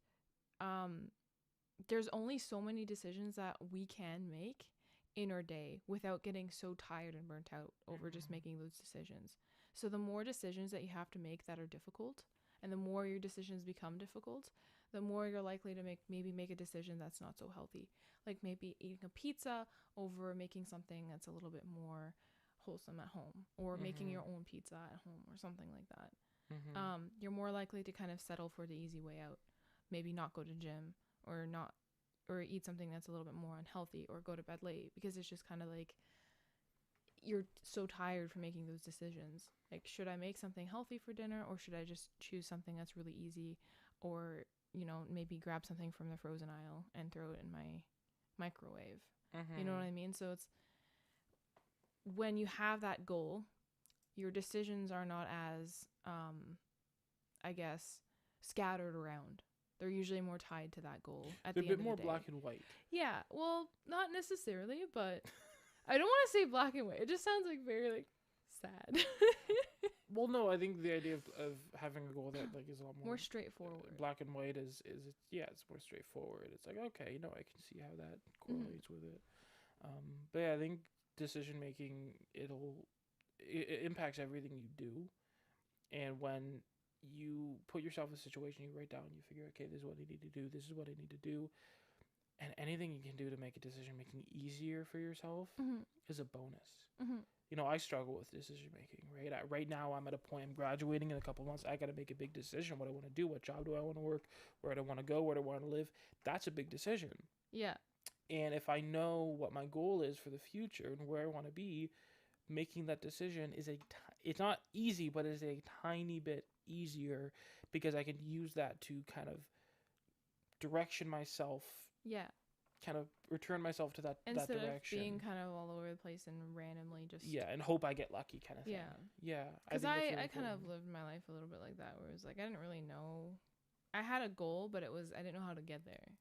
there's only so many decisions that we can make in our day without getting so tired and burnt out over just making those decisions. So the more decisions that you have to make that are difficult, and the more your decisions become difficult, the more you're likely to make a decision that's not so healthy. Like maybe eating a pizza over making something that's a little bit more wholesome at home, or making your own pizza at home or something like that. You're more likely to kind of settle for the easy way out. Maybe not go to gym or eat something that's a little bit more unhealthy, or go to bed late, because it's just kind of like you're so tired from making those decisions. Like, should I make something healthy for dinner, or should I just choose something that's really easy, or maybe grab something from the frozen aisle and throw it in my microwave. You know what I mean? So it's when you have that goal, your decisions are not as I guess scattered around. They're usually more tied to that goal at the end of the day.
They're a bit more black and white.
Yeah, well, not necessarily, but I don't want to say black and white. It just sounds like very like sad.
Well, no, I think the idea of having a goal that like is a lot
more straightforward.
Black and white is it's more straightforward. It's like, okay, I can see how that correlates with it. But yeah, I think decision making it impacts everything you do, and when you put yourself in a situation, you write down, you figure, okay, this is what I need to do, this is what I need to do, and anything you can do to make a decision making easier for yourself is a bonus. I struggle with decision making, right? Right now, I'm at a point, I'm graduating in a couple months. I got to make a big decision. What I want to do, what job do I want to work, where do I want to go, where do I want to live? That's a big decision.
Yeah.
And if I know what my goal is for the future and where I want to be, making that decision it's not easy, but it's a tiny bit easier, because I can use that to kind of direction myself.
Yeah.
Kind of return myself to that direction.
Instead of being kind of all over the place and randomly just...
Yeah, and hope I get lucky kind of thing. Yeah.
Because I kind of lived my life a little bit like that, where it was like I didn't really know... I had a goal, but I didn't know how to get there.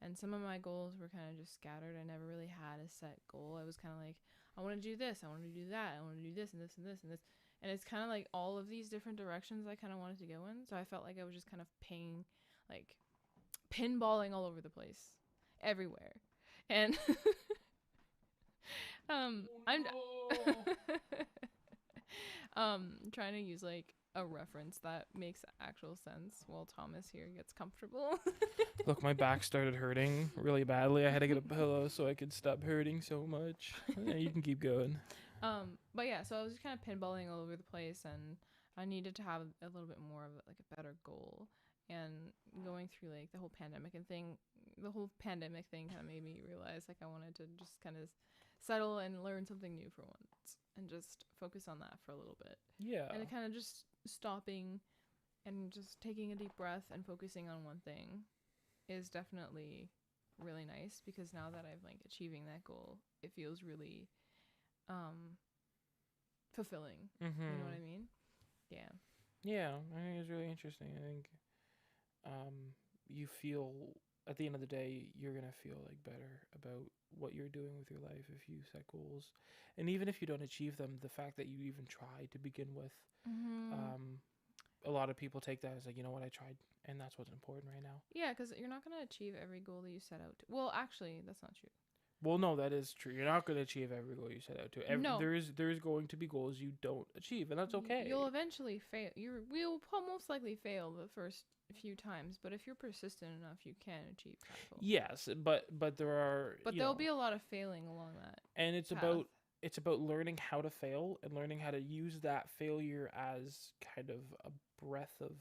And some of my goals were kind of just scattered. I never really had a set goal. I was kind of like, I want to do this, I want to do that, I want to do this and this and this and this. And it's kind of like all of these different directions I kind of wanted to go in. So I felt like I was just kind of pinballing all over the place. Everywhere. And I'm trying to use like a reference that makes actual sense while Thomas here gets comfortable.
Look, my back started hurting really badly. I had to get a pillow so I could stop hurting so much. Yeah, you can keep going.
But yeah, so I was just kind of pinballing all over the place, and I needed to have a little bit more of like a better goal. And going through like the whole pandemic thing kind of made me realize like I wanted to just kind of settle and learn something new for once, and just focus on that for a little bit.
Yeah.
And kind of just stopping and just taking a deep breath and focusing on one thing is definitely really nice, because now that I'm like achieving that goal, it feels really fulfilling.
Mm-hmm.
You know what I mean? Yeah.
Yeah, I think it's really interesting. I think you feel at the end of the day you're gonna feel like better about what you're doing with your life if you set goals, and even if you don't achieve them, the fact that you even tried to begin with, a lot of people take that as like, you know what, I tried, and that's what's important right now.
Yeah, because you're not gonna achieve every goal that you set out to. Well, actually, that's not true.
Well, no, that is true. You're not going to achieve every goal you set out to.
No.
There is going to be goals you don't achieve, and that's okay.
You'll eventually fail. We'll most likely fail the first few times, but if you're persistent enough, you can achieve that goal.
Yes, but there are.
But there'll be a lot of failing along that.
And it's
path.
about learning how to fail and learning how to use that failure as kind of a breath of,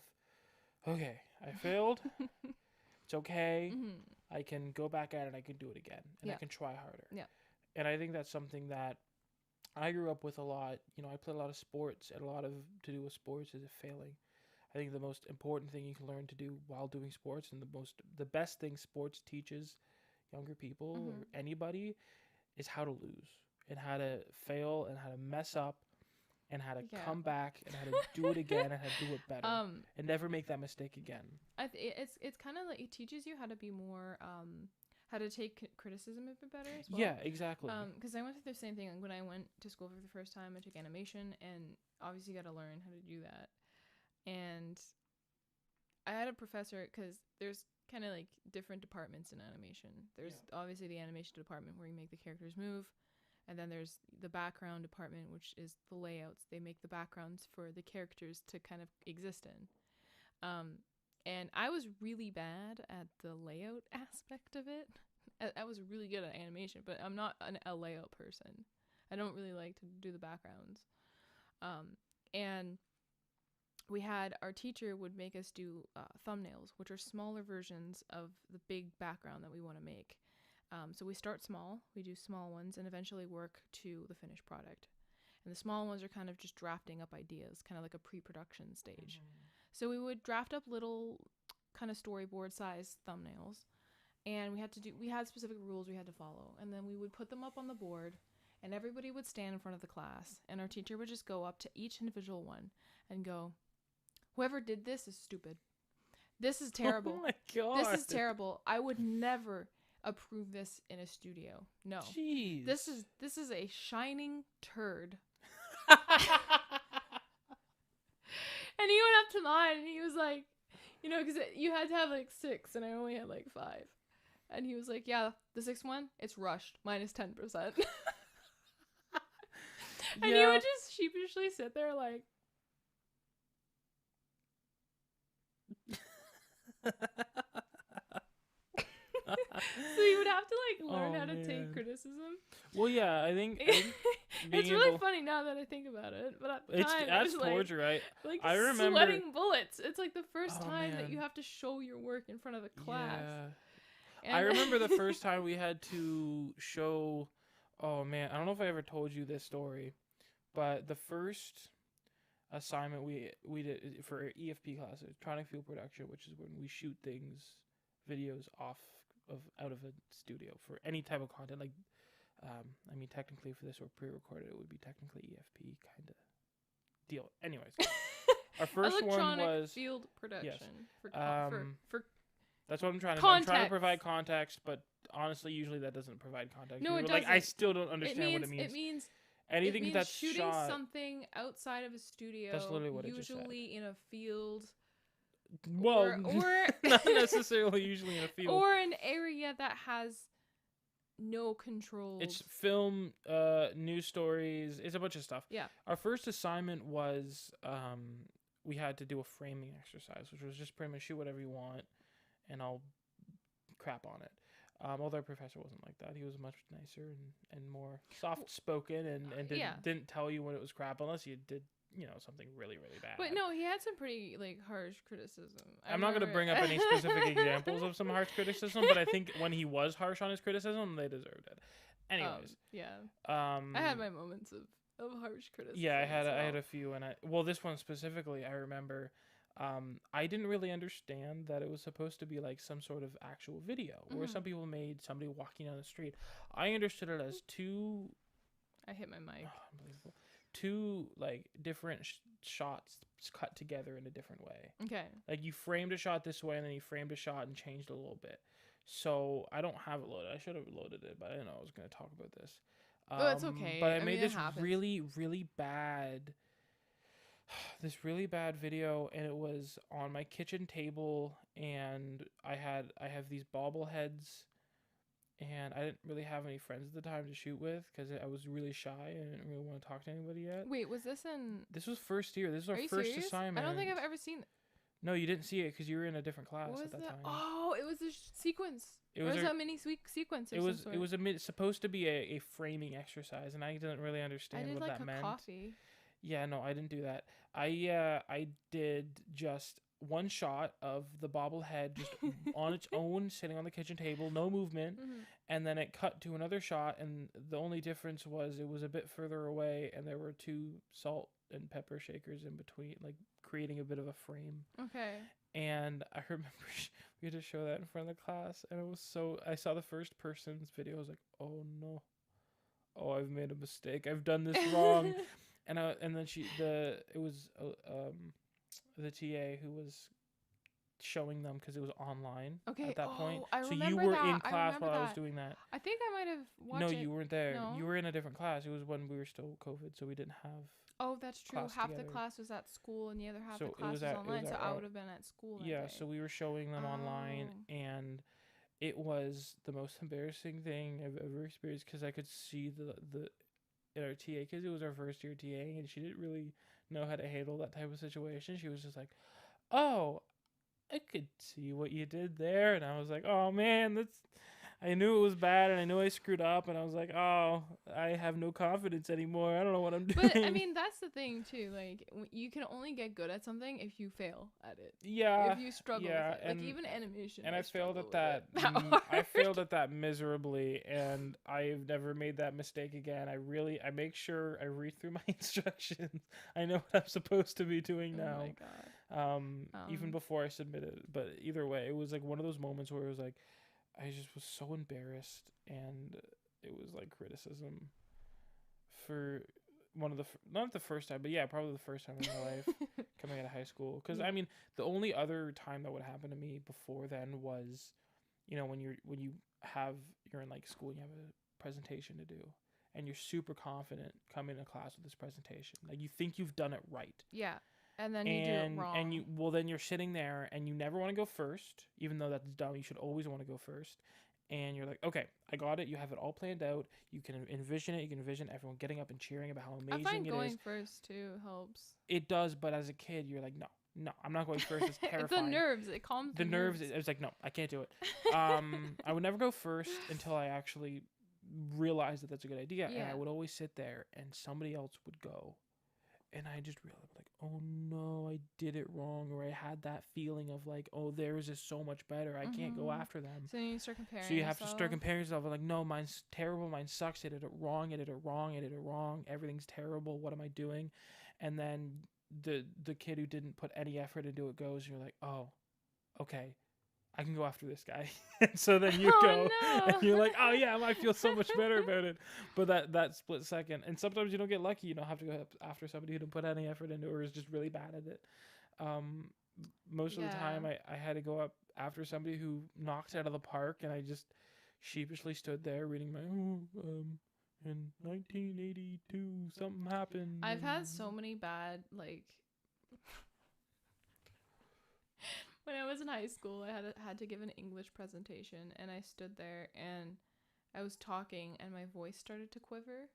okay, I failed. It's okay.
Mm-hmm.
I can go back at it. I can do it again, and I can try harder. Yeah. And I think that's something that I grew up with a lot. You know, I played a lot of sports, and a lot of to do with sports is failing. I think the most important thing you can learn to do while doing sports, and the best thing sports teaches younger people or anybody, is how to lose and how to fail and how to mess up and how to come back and how to do it again and how to do it better and never make that mistake again.
It's kind of like it teaches you how to be more how to take criticism a bit better as well.
Yeah, exactly.
Because I went through the same thing when I went to school for the first time. I took animation, and obviously you got to learn how to do that. And I had a professor, because there's kind of like different departments in animation. There's obviously the animation department where you make the characters move. And then there's the background department, which is the layouts. They make the backgrounds for the characters to kind of exist in. And I was really bad at the layout aspect of it. I was really good at animation, but I'm not a layout person. I don't really like to do the backgrounds. And we had our teacher would make us do thumbnails, which are smaller versions of the big background that we want to make. So we start small, we do small ones, and eventually work to the finished product. And the small ones are kind of just drafting up ideas, kind of like a pre-production stage. So we would draft up little kind of storyboard size thumbnails, and we had specific rules we had to follow. And then we would put them up on the board, and everybody would stand in front of the class, and our teacher would just go up to each individual one and go, "Whoever did this is stupid. This is terrible.
Oh my God.
This is terrible. I would never approve this in a studio. No.
Jeez.
This is a shining turd." And he went up to mine and he was like, you know, because you had to have like 6 and I only had like 5. And he was like, "Yeah, the 6th one, it's rushed, minus 10%. And he would just sheepishly sit there like, so you would have to like learn how to take criticism.
Well, yeah, I think
it's really funny now that I think about it, but at the time
that's
it was
torture, right?
Like
I remember
sweating bullets. It's like the first time that you have to show your work in front of the class.
Yeah. I remember the first time we had to show. Oh man, I don't know if I ever told you this story, but the first assignment we did for our EFP class, electronic field production, which is when we shoot videos out of a studio for any type of content. Like, I mean, technically for this or pre-recorded, it would be technically EFP kind of deal. Anyways, our first one was
field production.
Yes.
For
that's what I'm trying to.
Context.
I'm trying to provide context, but honestly, usually that doesn't provide context.
No, it doesn't.
Like, I still don't understand what it means.
It means
anything that's
shooting
shot,
something outside of a studio.
That's literally what it just said.
Usually in a field.
Well,
or
not necessarily usually in a field.
Or an area that has no controls.
It's film, news stories. It's a bunch of stuff.
Yeah.
Our first assignment was we had to do a framing exercise, which was just pretty much shoot whatever you want, and I'll crap on it. Although our professor wasn't like that. He was much nicer and more soft-spoken and didn't tell you when it was crap unless you did, you know, something really, really bad.
But no, he had some pretty like harsh criticism.
I'm not going to bring up any specific examples of some harsh criticism, but I think when he was harsh on his criticism, they deserved it. Anyways.
I had my moments of harsh criticism.
Yeah, I had a few, and this one specifically, I remember I didn't really understand that it was supposed to be like some sort of actual video where some people made somebody walking down the street. I understood it as two.
I hit my mic.
Unbelievable. two like different shots cut together in a different way.
Okay.
Like you framed a shot this way and then you framed a shot and changed a little bit. So I don't have it loaded. I should have loaded it, but I didn't know I was going to talk about this.
Oh, it's okay.
But I
I mean,
made
it
this
happens.
really, really bad, video, and it was on my kitchen table, and I have these bobbleheads, and I didn't really have any friends at the time to shoot with because I was really shy and I didn't really want to talk to anybody yet.
Wait, was this in?
This was first year. This was
Are
our
you
first
serious?
assignment.
I don't think I've ever seen.
No, you didn't see it because you were in a different class
What
at
was
that
that?
time.
Oh, it was a sequence.
It
It
was
was
our-
a mini sequence. Or
It was
some
it
sort.
was supposed to be a framing exercise, and I didn't really
I
understand
did
what
like
that
a
meant.
coffee.
Yeah, no, I didn't do that. I did just one shot of the bobblehead just on its own, sitting on the kitchen table, no movement,
Mm-hmm.
and then it cut to another shot, and the only difference was it was a bit further away, and there were two salt and pepper shakers in between, like creating a bit of a frame.
Okay.
And I remember we had to show that in front of the class, and it was so. I saw the first person's video. I was like, "Oh no, oh I've made a mistake. I've done this wrong." And then it was the TA who was showing them because it was online
Okay.
at that point.
I
So you
remember
were
that.
in
I
class
remember
while I was
that.
doing that.
I think I might have watched
No,
it.
you weren't there.
No?
You were in a different class. It was when we were still COVID, so we didn't have.
Oh, that's true.
class
Half
together.
the class was at school and the other half
So
the
it
class
was
was
at- it
online.
was
So
at
I
our-
would have been at school. That
Yeah,
day.
so we were showing them online,
Oh.
and it was the most embarrassing thing I've ever experienced because I could see the in our TA, because it was our first year TA, and she didn't really know how to handle that type of situation. She was just like, "Oh, I could see what you did there," and I was like, "Oh man, I knew it was bad, and I knew I screwed up, and I was like, oh, I have no confidence anymore. I don't know what I'm doing."
But I mean, that's the thing too. Like, you can only get good at something if you fail at it.
yeah,
If you struggle
yeah,
with it. Like
and-
even animation.
and I failed at
that.
that. I failed at that miserably, and I've never made that mistake again. I make sure I read through my instructions. I know what I'm supposed to be doing
Oh
now.
my god.
Even before I submitted. But either way, it was like one of those moments where it was like, I just was so embarrassed, and it was like criticism for one of the not the first time, but yeah, probably the first time in my life coming out of high school. Because I mean, the only other time that would happen to me before then was, when you're in like school and you have a presentation to do, and you're super confident coming to class with this presentation, like you think you've done it right.
Yeah. And then you do it wrong.
And then you're sitting there and you never want to go first, even though that's dumb. You should always want to go first. And you're like, okay, I got it. You have it all planned out. You can envision it. You can envision everyone getting up and cheering about how amazing
I find
it
going
is.
first too helps.
It does, but as a kid, you're like, no, I'm not going first. It's
It's
terrifying.
the nerves. It calms
The nerves. It was like, no, I can't do it. I would never go first until I actually realized that that's a good idea. And
Yeah.
I would always sit there and somebody else would go. And I just realized, like, oh no, I did it wrong. Or I had that feeling of like, oh, theirs is so much better. I can't go
Mhm.
after them.
So you start comparing.
So you have to start
yourself.
comparing yourself. Like, no, mine's terrible. Mine sucks. I did it wrong. I did it wrong. I did it wrong. Everything's terrible. What am I doing? And then the kid who didn't put any effort into it goes, and you're like, oh, okay, I can go after this guy. And so then you
Oh,
go,
no.
and you're like, oh yeah, I feel so much better about it. But that split second, and sometimes you don't get lucky. You don't have to go after somebody who didn't put any effort into it or is just really bad at it. Most of the time,
Yeah.
I had to go up after somebody who knocked out of the park, and I just sheepishly stood there reading my in 1982 something happened.
I've had
and-
so many bad when I was in high school, I had to give an English presentation, and I stood there and I was talking and my voice started to quiver.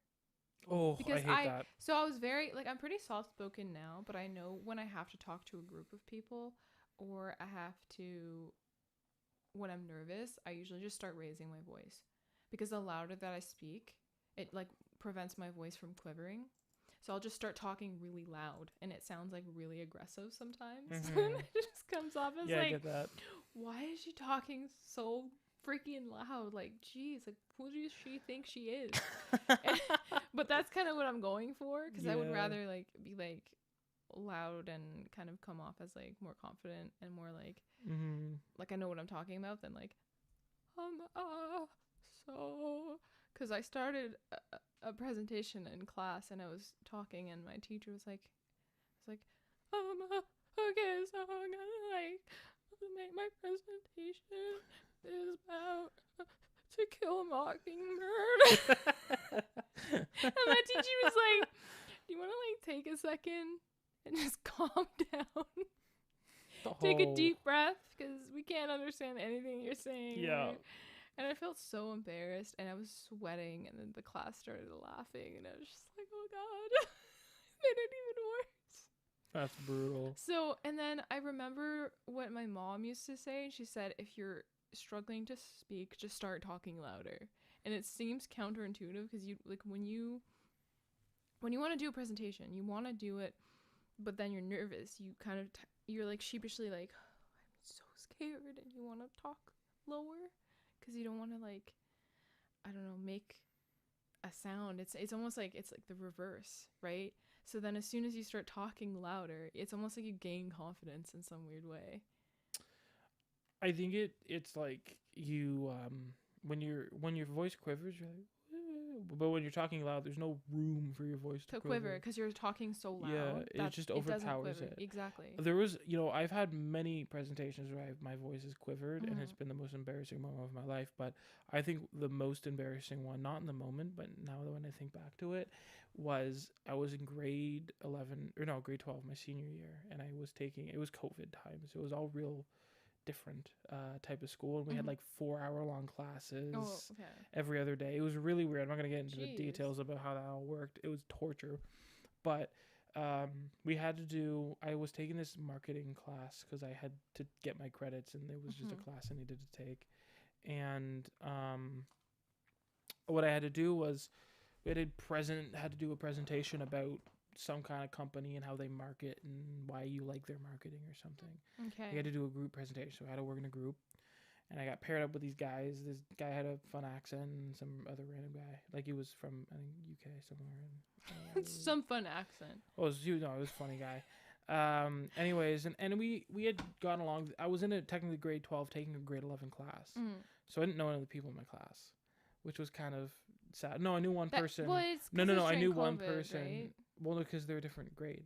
Oh,
Because
I hate that.
So I was very I'm pretty soft spoken now, but I know when I have to talk to a group of people or I have to when I'm nervous, I usually just start raising my voice. Because the louder that I speak, it prevents my voice from quivering. So I'll just start talking really loud and it sounds really aggressive sometimes.
Mhm.
It just comes off as
Yeah, I get that.
why is she talking so freaking loud? Geez, who does she think she is? But that's kind of what I'm going for because I would
Yeah.
rather be loud and kind of come off as more confident and more
Mm-hmm.
I know what I'm talking about than so because I started a presentation in class and I was talking and my teacher was like, okay, so I'm gonna like make my presentation is about To Kill a Mockingbird. And my teacher was like, do you want to like take a second and just calm down? Take a deep breath because we can't understand anything you're saying.
Yeah.
Right? And I felt so embarrassed and I was sweating and then the class started laughing and I was just like, oh God, made it even worse.
That's brutal.
So, and then I remember what my mom used to say. She said, if you're struggling to speak, just start talking louder. And it seems counterintuitive because you like when you want to do a presentation, you want to do it, but then you're nervous. You kind of you're like sheepishly like, I'm so scared, and you want to talk lower because you don't want to like, I don't know, make a sound. It's almost like it's like the reverse, right? So then as soon as you start talking louder, it's almost like you gain confidence in some weird way.
I think it's like you when your voice quivers, you're like, but when you're talking loud, there's no room for your voice to quiver
because you're talking so loud.
Yeah, it just overpowers it.
Exactly.
There was, I've had many presentations where my voice has quivered, and it's been the most embarrassing moment of my life. But I think the most embarrassing one, not in the moment, but now when I think back to it, was I was in grade 12, my senior year, and it was COVID times. It was all real different type of school, and we had like 4-hour-long classes every other day. It was really weird. I'm not gonna get into the details about how that all worked. It was torture, but I was taking this marketing class because I had to get my credits, and it was just a class I needed to take. And what I had to do was had to do a presentation about some kind of company and how they market and why you like their marketing or something.
Okay.
We had to do a group presentation, so I had to work in a group, and I got paired up with these guys. This guy had a fun accent, and some other random guy, like he was from I think UK somewhere.
Some fun accent.
It was a funny guy. Anyways, and we had gone along. I was in technically grade 12 taking a grade 11 class, so I didn't know any of the people in my class, which was kind of sad. No, I knew one person.
Well,
no, I knew
COVID,
one person.
Right?
Well, because they're a different grade.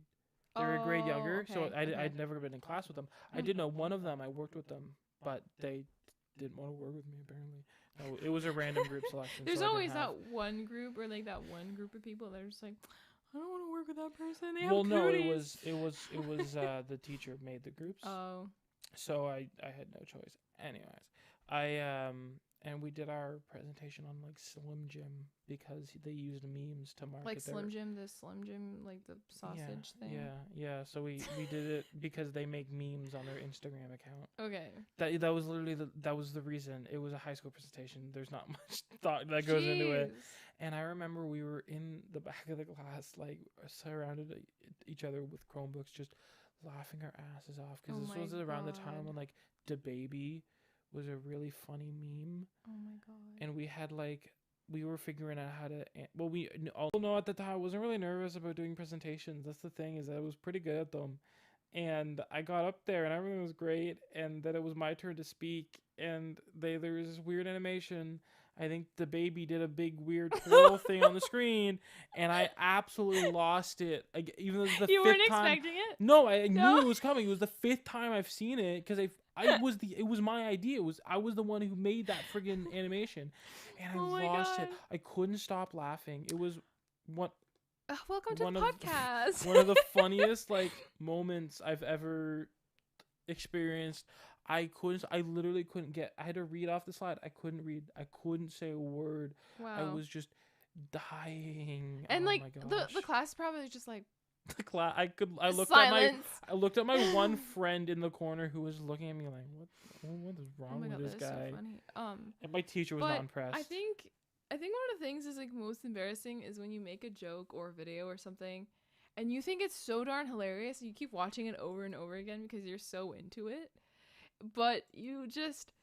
They're a grade younger, so I'd never been in class with them. I did know one of them. I worked with them, but they didn't want to work with me, apparently. No, it was a random group selection.
There's always that one group or like that one group of people that are just like, I don't want to work with that person. They have cooties.
It was the teacher made the groups.
Oh.
So I had no choice. Anyways, and we did our presentation on like Slim Jim because they used memes to market
like Slim Jim, like the sausage thing.
Yeah. So we did it because they make memes on their Instagram account.
Okay.
That was literally that was the reason. It was a high school presentation. There's not much thought that goes into it. And I remember we were in the back of the class, like surrounded each other with Chromebooks, just laughing our asses off because this was around the time when like DaBaby was a really funny meme.
Oh my god.
And we had we were figuring out how to we all know at the time I wasn't really nervous about doing presentations. That's the thing, is that I was pretty good at them. And I got up there and everything was great, and then it was my turn to speak, and there was this weird animation. I think DaBaby did a big weird twirl thing on the screen, and I absolutely lost it. Even though it was the
you
fifth
weren't
time.
Expecting it?
No, I knew it was coming. It was the 5th time I've seen it because it was my idea. I was the one who made that friggin' animation, and I lost it. I couldn't stop laughing. It was
welcome to the podcast.
One of the funniest moments I've ever experienced. I literally couldn't I had to read off the slide. I couldn't read. I couldn't say a word.
Wow.
I was just dying.
And
my gosh.
the class probably was just like
the class. I looked at my one friend in the corner who was looking at me like, what is wrong with this guy?
So funny.
And my teacher was not impressed.
I think one of the things is most embarrassing is when you make a joke or a video or something and you think it's so darn hilarious and you keep watching it over and over again because you're so into it, but you just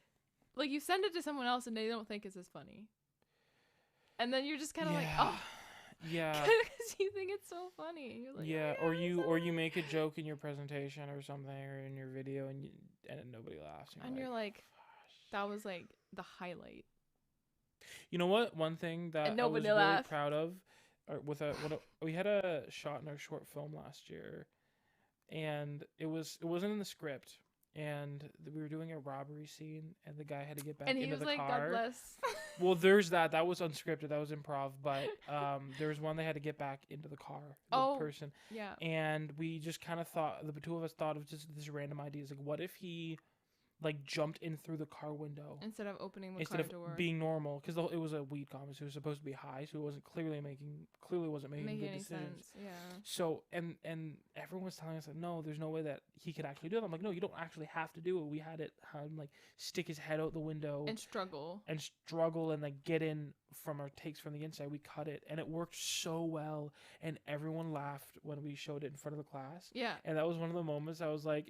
you send it to someone else and they don't think it's as funny, and then you're just kind of like, oh
yeah,
because you think it's so funny and you're like,
yeah, or you make a joke in your presentation or something or in your video and nobody laughs
and you're like, that was the highlight.
You know what? One thing that
And
I was
nobody
really
laughed.
proud of, we had a shot in our short film last year, and it wasn't in the script, and we were doing a robbery scene, and the guy had to get back
And he
into
was
the
like,
car.
God bless.
Well, there's that. That was unscripted. That was improv. But there was one they had to get back into the car. The
Oh.
person.
Yeah.
And we just kind of thought, the two of us thought of just this random ideas. Like, what if he, like, jumped in through the car window
Instead of opening the
instead
car
of
door.
being normal? Because it was a weed comic, so it was supposed to be high, so it wasn't clearly wasn't making
Make
good
any
decisions.
sense. Yeah.
So and everyone was telling us that no, there's no way that he could actually do it. I'm like, no, you don't actually have to do it. We had him like stick his head out the window
And struggle.
and like get in from our takes from the inside. We cut it and it worked so well, and everyone laughed when we showed it in front of the class.
Yeah.
And that was one of the moments I was like,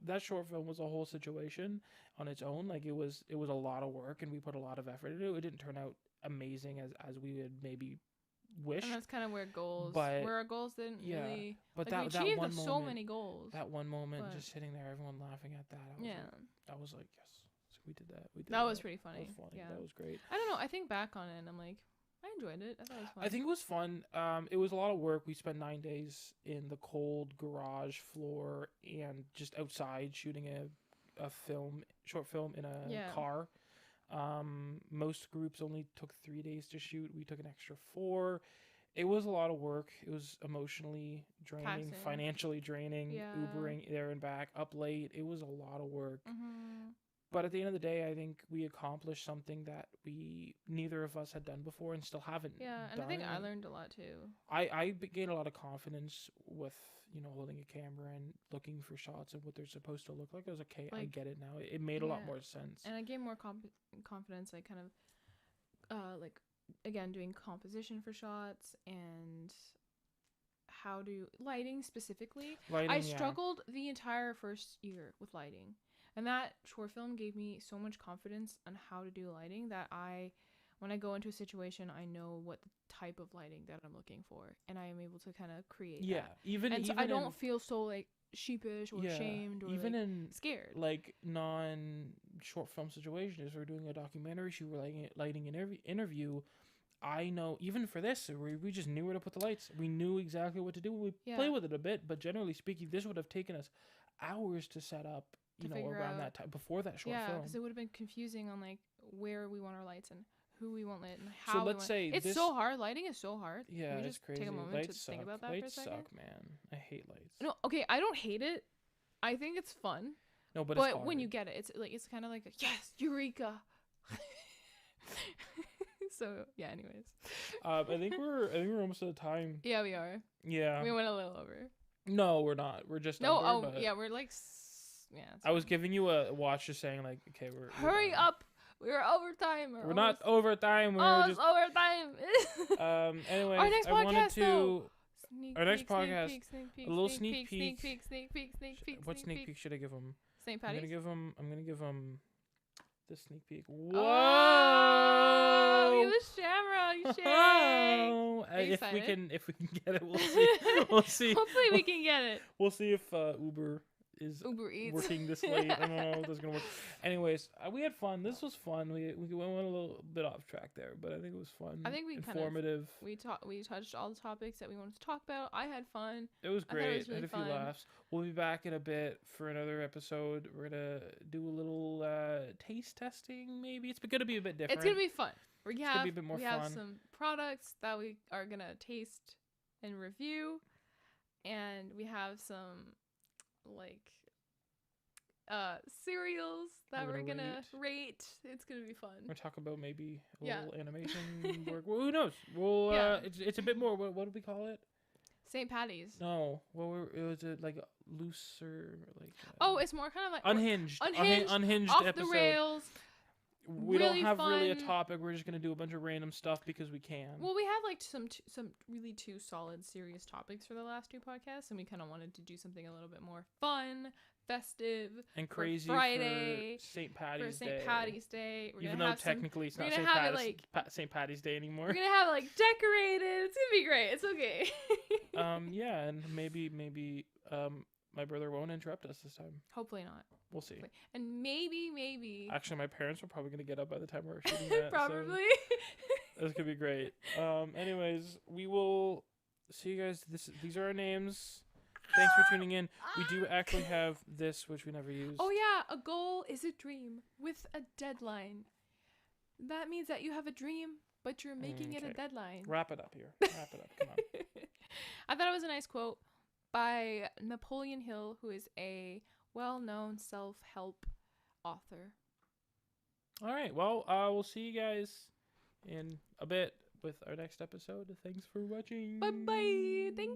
that short film was a whole situation on its own. Like it was a lot of work, and we put a lot of effort into it. It didn't turn out amazing as we would maybe wish.
And that's kind of where our goals didn't
Yeah,
really.
but
Like, we
that
achieved
one
so
moment,
many goals.
that one moment,
but-
just sitting there, everyone laughing at that. I was like, yes. So we did that.
That was pretty
That
funny.
was funny.
Yeah.
That was great.
I don't know. I think back on it and I'm like, I enjoyed it. I thought it was fun.
I think it was fun. It was a lot of work. We spent 9 days in the cold garage floor and just outside shooting a short film in a
Yeah.
car. Most groups only took 3 days to shoot. We took an extra 4. It was a lot of work. It was emotionally draining,
Taxing.
financially draining,
Yeah.
Ubering there and back, up late. It was a lot of work.
Mm-hmm.
But at the end of the day, I think we accomplished something that neither of us had done before and still haven't
Yeah, and
done.
I think I learned a lot too.
I gained a lot of confidence with, holding a camera and looking for shots of what they're supposed to look like. I was like, okay, I
Like,
get it now. It made a lot
yeah.
more sense.
And I gained more confidence, like kind of, like again doing composition for shots and how to lighting specifically.
Lighting,
I
yeah.
struggled the entire first year with lighting, and that short film gave me so much confidence on how to do lighting that when I go into a situation, I know what the type of lighting that I'm looking for, and I am able to kind of create.
Yeah,
that.
even
And so
even
I don't
in,
feel so like sheepish or ashamed or
even
like,
in
scared.
like non-short film situations. We're doing a documentary shoot, we're lighting an interview. I know, even for this, we just knew where to put the lights. We knew exactly what to do. We play with it a bit, but generally speaking, this would have taken us hours to set up, around that time, before that short
Yeah,
film.
because it would have been confusing on like where we want our lights and who we want lit and how.
So let's say
it's so hard. Lighting is so hard.
Yeah,
Can we
it's
just
crazy.
take a moment
Lights
to think about that
lights
for a second?
suck, man. I hate lights.
No, okay, I don't hate it. I think it's fun.
No, but it's hard.
when you get it, it's kind of like yes, eureka. So yeah. Anyways.
I think we're almost out of time.
Yeah, we are.
Yeah.
We went a little over.
No, we're not. We're just
No.
under,
Oh,
but
yeah. We're like. Yeah.
I was giving you a watch, just saying like, okay, we're
Hurry
done.
up! We're overtime.
We're not overtime. We're
Oh,
just
it's overtime.
anyway.
Our next
I wanted
podcast,
to.
though. Sneak
Our next
peek, sneak
podcast,
peek, sneak peek,
a little
sneak
sneak
peek, sneak peek, sneak peek,
What
sneak
sneak peek should I give him?
St.
I'm
Patty's.
gonna give him this sneak peek. Whoa!
Oh, you the shamrock, you shake.
Oh,
you
if we
excited?
can get it, we'll see. We'll see.
Hopefully we can get it.
We'll see if Uber is
Uber Eats.
working this late. I don't know if that's gonna work. Anyways, we had fun. This was fun. We went a little bit off track there, but I think it was fun.
I think we
informative.
We touched all the topics that we wanted to talk about. I had fun.
It was
I thought it
great.
was really
Had a few
fun.
laughs. We'll be back in a bit for another episode. We're gonna do a little taste testing. Maybe it's gonna be a bit different.
It's gonna be fun. We
gonna be a bit more
have
fun.
some products that we are gonna taste and review, and we have some like cereals that we're gonna rate. It's gonna be fun.
We're gonna talk about maybe a
Yeah.
little animation work. Well, who knows? We'll
Yeah.
it's a bit more. What do we call it?
St. Patty's.
No, it was like looser, like
Oh, it's more kind of like
unhinged, unhinged
off
episode.
the rails.
We
really
don't have really a
fun.
topic. We're just gonna do a bunch of random stuff because we can.
Well, we have like some really two solid serious topics for the last two podcasts, and we kind of wanted to do something a little bit more fun, festive,
and
for
crazy
Friday,
for St.
for
Patty's Day.
St. Patty's Day. We're
Even
gonna
though
have some,
technically it's
we're
not
gonna
St.
have it,
Patty's, St. Patty's Day anymore.
we're gonna have it like decorated. It's gonna be great. It's okay.
Yeah, and maybe my brother won't interrupt us this time.
Hopefully not.
We'll see.
Hopefully. And maybe.
Actually, my parents are probably going to get up by the time we're shooting that.
Probably.
So this could be great. Anyways, we will see you guys. These are our names. Thanks for tuning in. We do actually have this, which we never use.
Oh, yeah. A goal is a dream with a deadline. That means that you have a dream, but you're making it a deadline.
Wrap it up here. Wrap it up. Come on.
I thought it was a nice quote by Napoleon Hill, who is a well-known self-help author.
All right. Well, we'll see you guys in a bit with our next episode. Thanks for watching.
Bye-bye. Thank